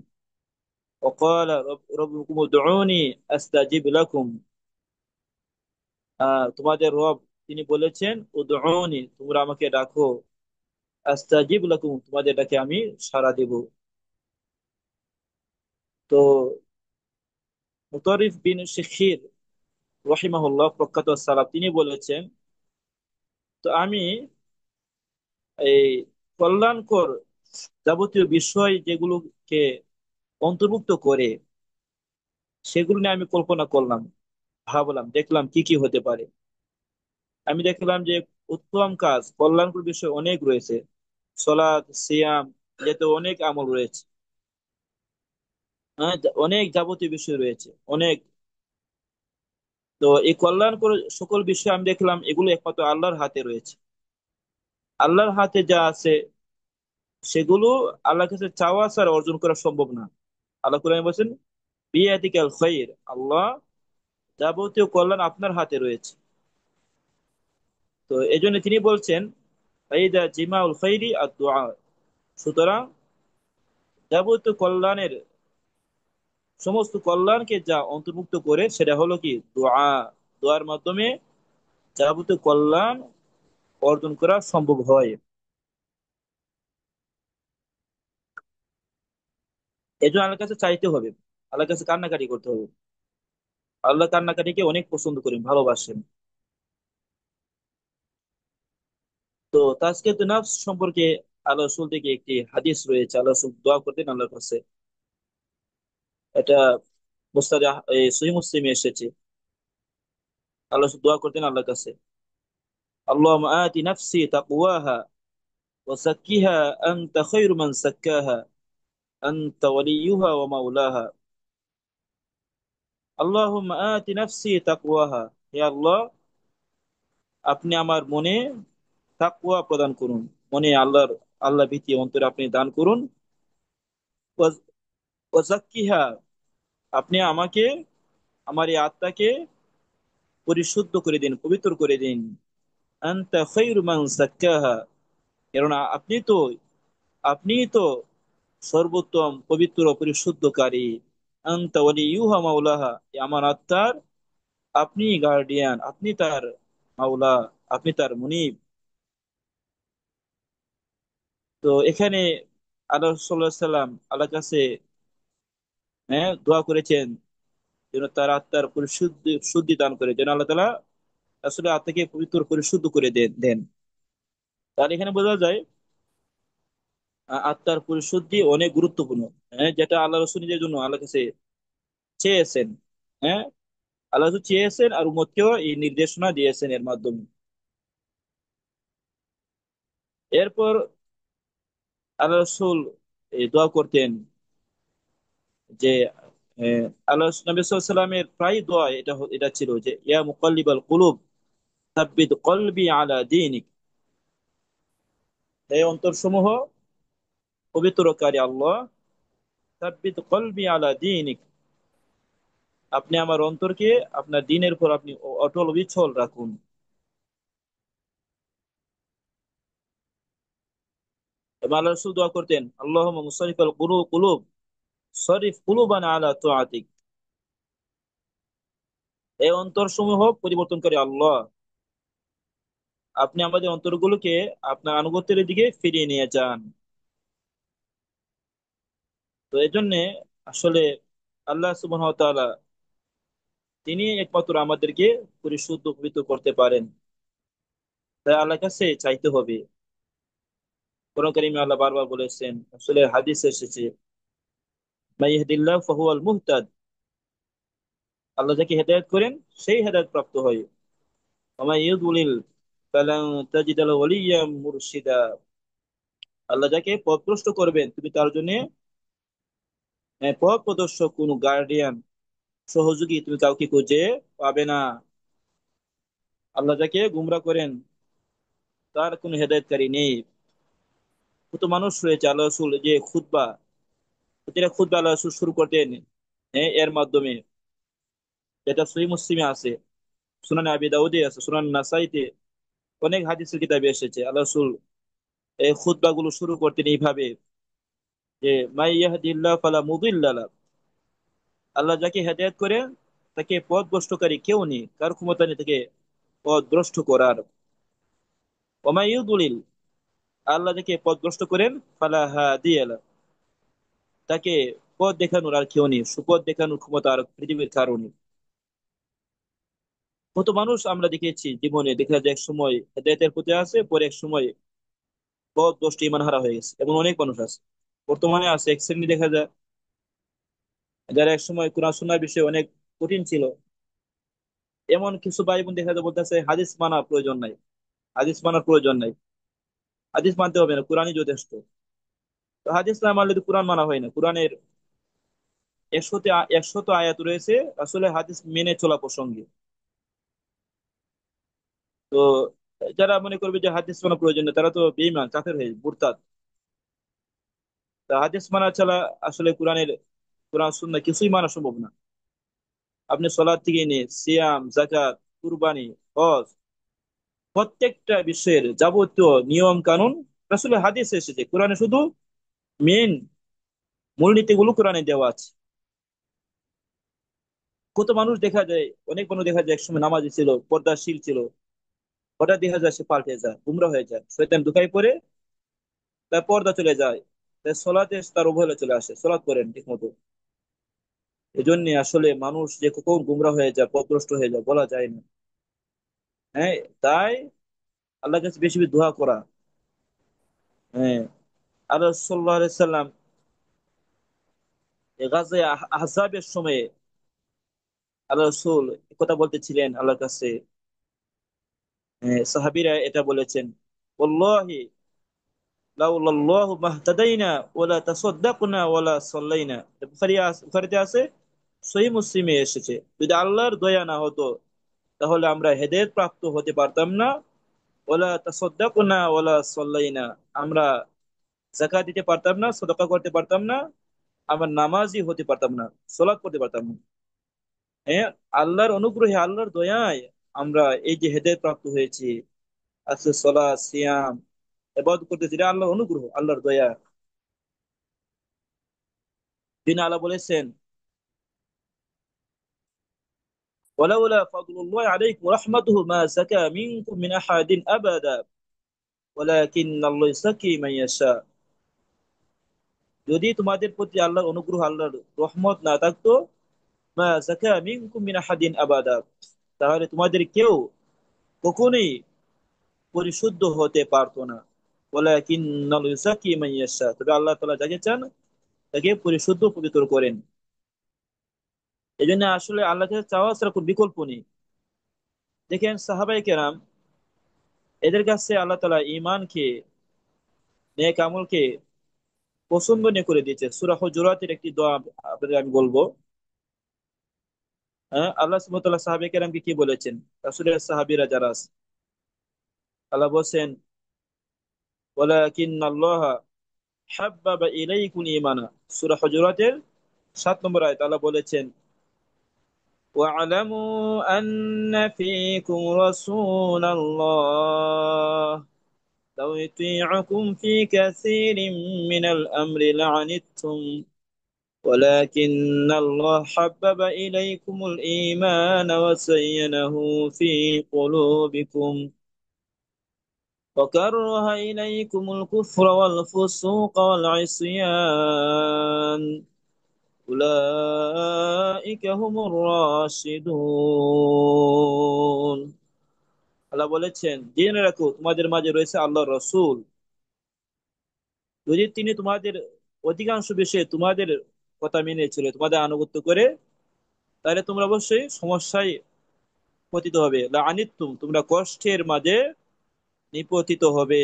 وقال ربكم ادعوني استجب لكم। তোমাদের রব তিনি বলেছেন উদউনি, তোমরা আমাকে ডাকো, আস্তাজিব লাকুম, তোমাদের ডাকে আমি সাড়া দেব। তো মুতারিফ বিন শিখির রহিমাহুল্লাহ প্রখ্যাত সালাফ, তিনি বলেছেন, তো আমি এই কল্যাণকর যাবতীয় বিষয় যেগুলোকে অন্তর্ভুক্ত করে, সেগুলো নিয়ে আমি কল্পনা করলাম, ভাবলাম, দেখলাম কি কি হতে পারে। আমি দেখলাম যে উত্তম কাজ, কল্যাণকর বিষয় অনেক রয়েছে, সলাৎ, সিয়াম, যাতে অনেক আমল রয়েছে। হ্যাঁ, অনেক যাবতীয় বিষয় রয়েছে, অনেক। তো এই কল্যাণকর সকল বিষয় আমি দেখলাম এগুলো একমাত্র আল্লাহর হাতে রয়েছে। আল্লাহর হাতে যা আছে সেগুলো আল্লাহর কাছে চাওয়া ছাড়া অর্জন করা সম্ভব না। আল্লাহ কোরআনে বলছেন বিয়াদিকাল খাইর, আল্লাহ যাবতীয় কল্যাণ আপনার হাতে রয়েছে। তো এই জন্য তিনি বলছেন ফাইদা জিমাউল খাইরি আর দোয়া। সুতরাং যাবতীয় কল্যাণের, সমস্ত কল্যাণকে যা অন্তর্ভুক্ত করে সেটা হলো কি দোয়া। দোয়ার মাধ্যমে যাবতীয় কল্যাণ অর্জন করা সম্ভব হয়। এই জন্য আল্লাহর কাছে চাইতে হবে, আল্লাহর কাছে কান্নাকাটি করতে হবে। আল্লাহ কান্নাকাটিকে অনেক পছন্দ করেন, ভালোবাসেন। তো তাজকিয়াতুন নাফস সম্পর্কে আল্লাহ রাসূল থেকে একটি হাদিস রয়েছে, আল্লাহ রাসূল দোয়া করতেন আল্লাহর কাছে। এটা মুস্তাদে সহিহ মুসলিমে এসেছে। আল্লাহ রাসূল দোয়া করতেন আল্লাহর কাছে, আল্লাহুম্মা আতি নাফসি তাকওয়াহা ওয়া যাক্কিহা আনতা খায়রু মান যাক্কাহা আনতা ওয়ালিয়ুহা ওয়া মাওলাহা। আল্লাহুম্মা আতি নাফসি তাকওয়াহা, হে আল্লাহ, আপনি আমার মনে তাকওয়া প্রদান করুন, মনে আল্লাহ ভীতি অন্তরে আপনি দান করুন। ওয়া ওয়া যাক্কিহা, আপনি আমাকে, আমার এই আত্মাকে পরিশুদ্ধ করে দিন, পবিত্র করে দিন। আনতা খায়রু মান যাক্কাহা, কেননা আপনি তো সর্বোত্তম পবিত্র পরিশুদ্ধকারী। আনতা ওয়ালিয়ুহা মাওলাহা, এ আমার আত্মার আপনি গার্ডিয়ান, আপনি তার মাওলা, আপনি তার মুনিব। তো এখানে আল্লাহ সাল্লাল্লাহু আলাইহি সাল্লাম আল্লাহর কাছে দোয়া করেছেন যেন তার আত্মার পরিশুদ্ধি শুদ্ধি দান করে, যেন আল্লাহ তাআলা আসলে আত্মাকে পবিত্র পরিশুদ্ধ করে দেন। তাহলে এখানে বোঝা যায় আত্মার পরিশুদ্ধি অনেক গুরুত্বপূর্ণ। যেটা আল্লাহ রসুল নিজের জন্য আল্লাহ কাছে চেয়েছেন। হ্যাঁ, আল্লাহ রসুল চেয়েছেন আর উম্মতকেও এই নির্দেশনা দিয়েছেন এর মাধ্যমে। এরপর আল্লাহ রসুল এই দোয়া করতেন যে আল্লাহ নবী সাল্লাল্লাহু আলাইহি সাল্লামের প্রায় দোয়া এটা ছিল যে ইয়া মুকাল্লিবাল কুলুব সাব্বিত কলবি আলা দীনিক। হে অন্তরসমূহ পবিত্রকারী আল্লাহ, সাব্বিত কলবি আলা দীনিক, আপনি আমার অন্তরকে আপনার দ্বীনের উপর আপনি অটল অবিচল রাখুন। এবং আল্লাহ রাসূল দোয়া করতেন আল্লাহুম্মা মুসারিফাল কুলুব সরিফ কুলুবানা আলা তাআতিক। এই অন্তরসমূহ পরিবর্তনকারী আল্লাহ, আপনি আমাদের অন্তরগুলোকে আপনার আনুগত্যের দিকে ফিরিয়ে নিয়ে যান। তো এই জন্যে আসলে আল্লাহ সুবহানাহু ওয়া তাআলা তিনি একমাত্র আমাদেরকে পরিশুদ্ধ পবিত্র করতে পারেন। তাই আল্লাহর কাছে চাইতে হবে। কোরআন কারীমে আল্লাহ বারবার বলেছেন, আসলে হাদিসে এসেছে মাই ইয়াহদিল্লাহু ফাহুয়াল মুহতাদ, আল্লাহ যাকে হেদায়েত করেন সেই হেদায়েত প্রাপ্ত হয়। ওয়া মাই ইউদ্লিল ফালান তাজিদ লাহু ওয়ালিয়্যাম মুরশিদা, আল্লাহ যাকে পথভ্রষ্ট করবেন তুমি তার জন্য পথ প্রদর্শক কোন গার্ডিয়ান সহযোগী তুমি কাউকে খুঁজে পাবে না। আল্লাহ যাকে গুমরা করেন তার কোনো হেদায়েতকারী নেই। কত মানুষ রয়েছে আল্লাহ রাসূল যে খুতবা, প্রতিটা খুতবা আল্লাহ রাসূল শুরু করতেন এর মাধ্যমে, যেটা সহিহ মুসলিমে আছে, সুনান আবি দাউদে আছে, সুনান নাসাইতে অনেক হাদিসের কিতাবে এসেছে। আল্লাহ রাসূল এই খুতবা গুলো শুরু করতেন এইভাবে যে মাই ইয়াহদিল্লাহ ফালা মুদিল্লা লাহ, আল্লাহ যাকে হেদায়েত করেন তাকে পথভ্রষ্টকারী কেউ নেই, কার ক্ষমতা নেই তাকে পথভ্রষ্ট করার। ওমাই ইউদ্লিল, আল্লাহ যাকে পথভ্রষ্ট করেন ফালা হাদিয়া লাহ, তাকে পথ দেখানোর আর কেউ নেই, সুপথ দেখানোর ক্ষমতা আর পৃথিবীর কারণে। কত মানুষ আমরা দেখেছি জীবনে, দেখা যায় এক সময় হেদায়েতের পথে আছে, পরে এক সময় পথ ভ্রষ্ট ইমান হারা হয়ে গেছে, এমন অনেক মানুষ আছে। বর্তমানে আছে এক শ্রেণী দেখা যায় যারা এক সময় কোরআন সুন্নাহর বিষয়ে অনেক কঠিন ছিল। এমন কিছু ভাই বোন দেখা যায় বলতেছে হাদিস মানা প্রয়োজন নাই, হাদিস মানার প্রয়োজন নাই, হাদিস মানতে হবে না, কোরআনই যথেষ্ট। তো হাদিস না মানলে তো কোরআন মানা হয় না। কোরআনের একশত আয়াত রয়েছে আসলে হাদিস মেনে চলা প্রসঙ্গে। তো যারা মনে করবে যে হাদিস মানা প্রয়োজন নেই তারা তো বেঈমান কাফের হয়ে মুরতাদ। তা হাদিস মানা ছাড়া আসলে কোরআন সুন্নাহ কিছুই মানা সম্ভব না। আপনি সলাৎ থেকে নিয়ে সিয়াম, যাকাত, কুরবানি, হজ, প্রত্যেকটা বিষয়ের যাবতীয় নিয়ম কানুন আসলে হাদিসে এসেছে। কোরআনে শুধু মেন মূলনীতিগুলো কোরআনে দেওয়া আছে। কত মানুষ দেখা যায়, অনেক মানুষ দেখা যায় একসময় নামাজি ছিল, পর্দাশীল ছিল, হঠাৎ দেখা যায় সে পাল্টে যায়, গুমরা হয়ে যায়, শয়তান ঢুকাই পড়ে তার পর্দা চলে যায়, তার সলাতে তার অবহেলা চলে আসে, সলাৎ করেন ঠিক মতো। এই জন্য আসলে মানুষ যে কখন গুমরা হয়ে যায়, পথভ্রষ্ট হয়ে যায় বলা যায় না। হ্যাঁ, তাই আল্লাহর কাছে বেশি বেশি দোয়া করা। হ্যাঁ, আল্লাহ সাল্লাল্লাহু আলাইহি সাল্লাম গাজওয়ে আহজাবের সময়ে আল্লাহ রাসূল কথা বলতেছিলেন আল্লাহর কাছে। সাহাবীরা এটা বলেছেন, ওয়াল্লাহি লাউলাল্লাহু মাহতাদাইনা ওয়ালা তাসাদ্দাকনা ওয়ালা সাল্লাইনা। বুখারীতে আছে, সহিহ মুসলিমে এসেছে, যদি আল্লাহর দয়া না হতো তাহলে আমরা হেদায়েত প্রাপ্ত হতে পারতাম না, ওয়ালা তাসাদ্দাকনা ওয়ালা সাল্লাইনা, আমরা যাকাত দিতে পারতাম না, সদকা করতে পারতাম না, আমরা নামাজি হতে পারতাম না, সালাত পড়তে পারতাম না। হ্যাঁ, আল্লাহর অনুগ্রহে আল্লাহর দয়ায় আমরা এই যে হেদায়েত প্রাপ্ত হয়েছি, আজকে সালাত সিয়াম ইবাদত করতেছি, এটা আল্লাহর অনুগ্রহ, আল্লাহর দয়া। তিনি আল্লাহ বলেছেন, ওয়ালাউলা ফাদলুল্লাহি আলাইকুম ওয়া রাহমাতুহু মা যাকা মিনকুম মিন আহাদিন আবাদা ওয়ালাকিন্নাল্লাহু ইয়াযাক্কি মান ইয়াশা। যদি তোমাদের প্রতি আল্লাহর অনুগ্রহ, আল্লাহর রহমত না থাকতো, মা যাকা মিনকুম মিন আহাদিন আবাদা, তাহলে তোমাদের কেউ কখনোই পরিশুদ্ধ হতে পারতো না। ওয়ালাকিন্নাল্লাহু ইয়াযাক্কি মান ইয়াশা, তবে আল্লাহ তাআলা যাকে চান তাকে পরিশুদ্ধ পবিত্র করেন। এই জন্য আসলে আল্লাহকে চাওয়া ছাড়া কোনো বিকল্প নেই। দেখেন সাহাবায়ে কেরাম, এদের কাছে আল্লাহ তাআলা ঈমানকে, নেক আমলকে পছন্দনীয় করে দিয়েছে। সূরা হুজুরাতের একটি দোয়া আপনাদের আমি বলবো। হ্যাঁ, আল্লাহ সুবহানাহু ওয়া তাআলা সাহাবায়ে কেরামকে কি বলেছেন, রাসূলের সাহাবীরা যারা আছে, আল্লাহ বলেন, ওয়ালাকিন্নাল্লাহা হাব্বাবা ইলাইকুল ঈমানা। সূরা হুজুরাতের ৭ নম্বর আয়াত আল্লাহ বলেছেন, ওয়া'লামু আন্না ফীকুম রাসূলাল্লাহ লাউ ইউতি'উকুম ফী কাসীরিম মিনাল আমরি লা'আনিতুম ولكن الله حبب إليكم الإيمان وزينه في قلوبكم وكره إليكم الكفر والفسوق والعصيان أولئك هم الراشدون। আল্লাহ বলেছেন, জেনে রাখো তোমাদের মাঝে রয়েছে আল্লাহর রসুল, যদি তিনি তোমাদের অধিকাংশ বিষয়ে তোমাদের কথা মেনে চলে, তোমাদের আনুগত্য করে, তাহলে তোমরা অবশ্যই সমস্যায় পতিত হবে। লাআনিতুম, তোমরা কষ্টের মাঝে নিপতিত হবে।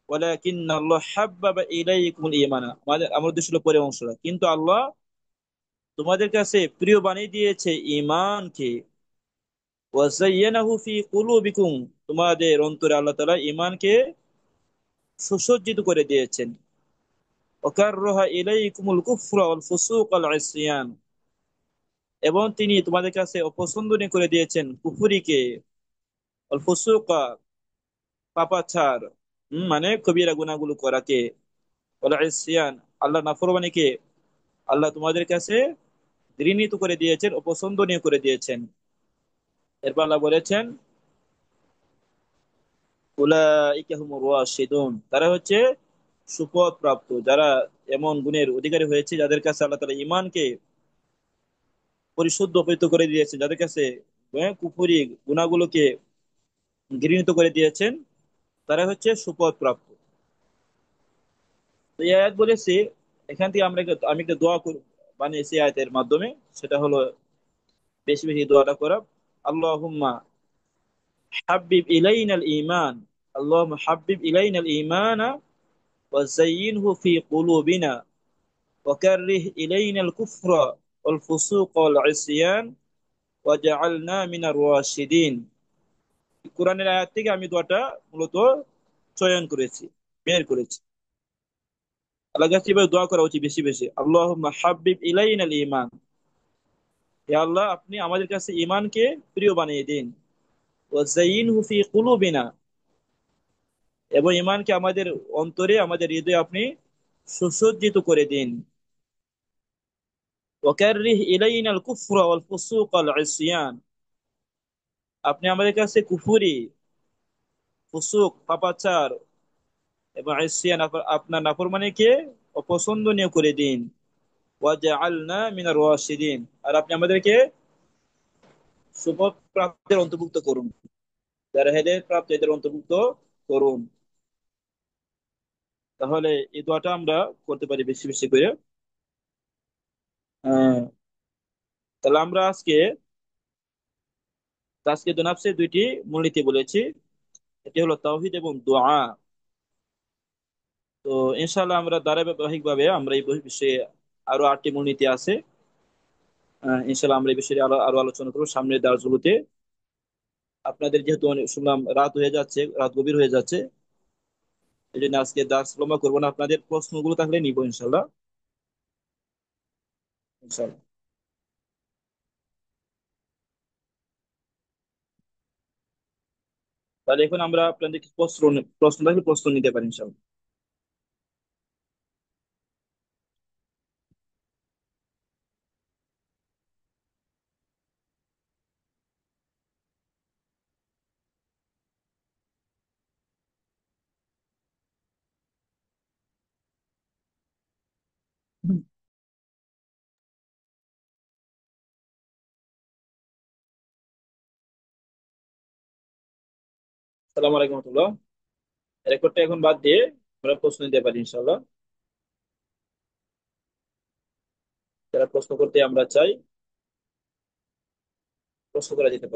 ওয়ালাকিন্নাল্লাহ হাব্বাবা ইলাইকুমুল ঈমানা, আমার উদ্দেশ্য হলো পরের অংশটা, কিন্তু আল্লাহ তোমাদের কাছে প্রিয় বানিয়ে দিয়েছে ঈমানকে। ওয়াযায়্যানাহু ফি কুলুবিকুম, তোমাদের অন্তরে আল্লাহ তাআলা ঈমানকে সুসজ্জিত করে দিয়েছেন। ওয়াকাররাহা ইলাইকুমুল কুফরা ওয়াল ফুসুক ওয়াল ইসয়ান, এবং তিনি তোমাদের কাছে অপছন্দনীয় করে দিয়েছেন কুফরিকে, ওয়াল ফুসুকা, পাপাচার, মানে কবিরা গুনাহগুলো করাকে, ওয়াল ইসয়ান, আল্লাহ নাফরমানিকে আল্লাহ তোমাদের কাছে ঘৃণিত করে দিয়েছেন, অপছন্দনীয় করে দিয়েছেন। এরপর আল্লাহ বলেছেন, উলাইকা হুমুর রাশিদুন, তারা হচ্ছে সুপথ প্রাপ্ত, যারা এমন গুণের অধিকারী হয়েছে, যাদের কাছে আল্লাহ তাআলা ঈমানকে পরিশুদ্ধ পবিত্র করে দিয়েছেন, যাদের কাছে কুফরি গুনাহগুলোকে ঘৃণিত করে দিয়েছেন, তারা হচ্ছে সুপথ প্রাপ্ত। তো এই আয়াত বলেছি, এখান থেকে আমি একটা দোয়া বানিয়েছি আয়াতের মাধ্যমে, সেটা হলো বেশি বেশি দোয়াটা করা। আল্লাহুম্মা হাব্বিব ইলাইনাল ঈমান, আল্লাহুম্মা হাব্বিব ইলাইনাল ঈমানা ওয়া যায়্যিনহু ফি কুলুবিনা ওয়া কাররিহ ইলাইনাল কুফরা ওয়াল ফুসুক ওয়াল ইসয়ান ওয়াজআলনা মিনার রাশিদিন। কোরআনের আয়াত থেকে আমি দোয়াটা মূলত চয়ন করেছি, বের করেছি। আল্লাহর কাছে এবার দোয়া করা উচিত বেশি বেশি, আল্লাহুম্মা হাব্বিব ইলাইনাল ঈমান, হে আল্লাহ আপনি আমাদের কাছে ঈমানকে প্রিয় বানিয়ে দিন। ওয়া যায়্যিনহু ফি কুলুবিনা, এবং ঈমানকে আমাদের অন্তরে, আমাদের হৃদয়ে আপনি সুসজ্জিত করে দিন। ওয়াকাররিহ ইলাইনাল কুফরা ওয়াল ফুসুক ওয়াল ইসয়ান, আপনি আমাদের কাছে কুফরি, ফুসুক, পাপাচার এবং ইসয়ান, আপনার নাফরমানিকে অপছন্দনীয় করে দিন। ওয়াজআলনা মিনার রাশিদিন, আর আপনি আমাদেরকে সুপথ প্রাপ্তের অন্তর্ভুক্ত করুন, যারা হেদায়েত প্রাপ্ত এদের অন্তর্ভুক্ত করুন। তাহলে এই দোয়াটা আমরা করতে পারি বেশি বেশি করে। আহ, তাহলে আমরা আজকে নাফসে দুইটি মূলনীতি বলেছি, এটি হলো তাওহীদ এবং দোয়া। তো ইনশাআল্লাহ আমরা ধারাবাহিক ভাবে আমরা এই বিষয়ে, আরো 8টি মূলনীতি আছে, ইনশাআল্লাহ আমরা এই বিষয়ে আরো আরো আলোচনা করবো সামনের দার্সগুলোতে। আপনাদের যেহেতু শুনলাম রাত হয়ে যাচ্ছে, রাত গভীর হয়ে যাচ্ছে, এই জন্য আজকে দার্স লম্বা করবো না, আপনাদের প্রশ্নগুলো থাকলে নিবো ইনশাআল্লাহ। ইনশাআল্লাহ। তাহলে এখন আমরা আপনাদের কিছু প্রশ্ন থাকলে প্রশ্ন নিতে পারি ইনশাআল্লাহ। সালাম আলাইকুম রহমতুল্লাহ। রেকর্ডটা এখন বাদ দিয়ে আমরা প্রশ্ন দিতে পারি ইনশাল্লাহ। যারা প্রশ্ন করতে আমরা চাই, প্রশ্ন করা যেতে পারে।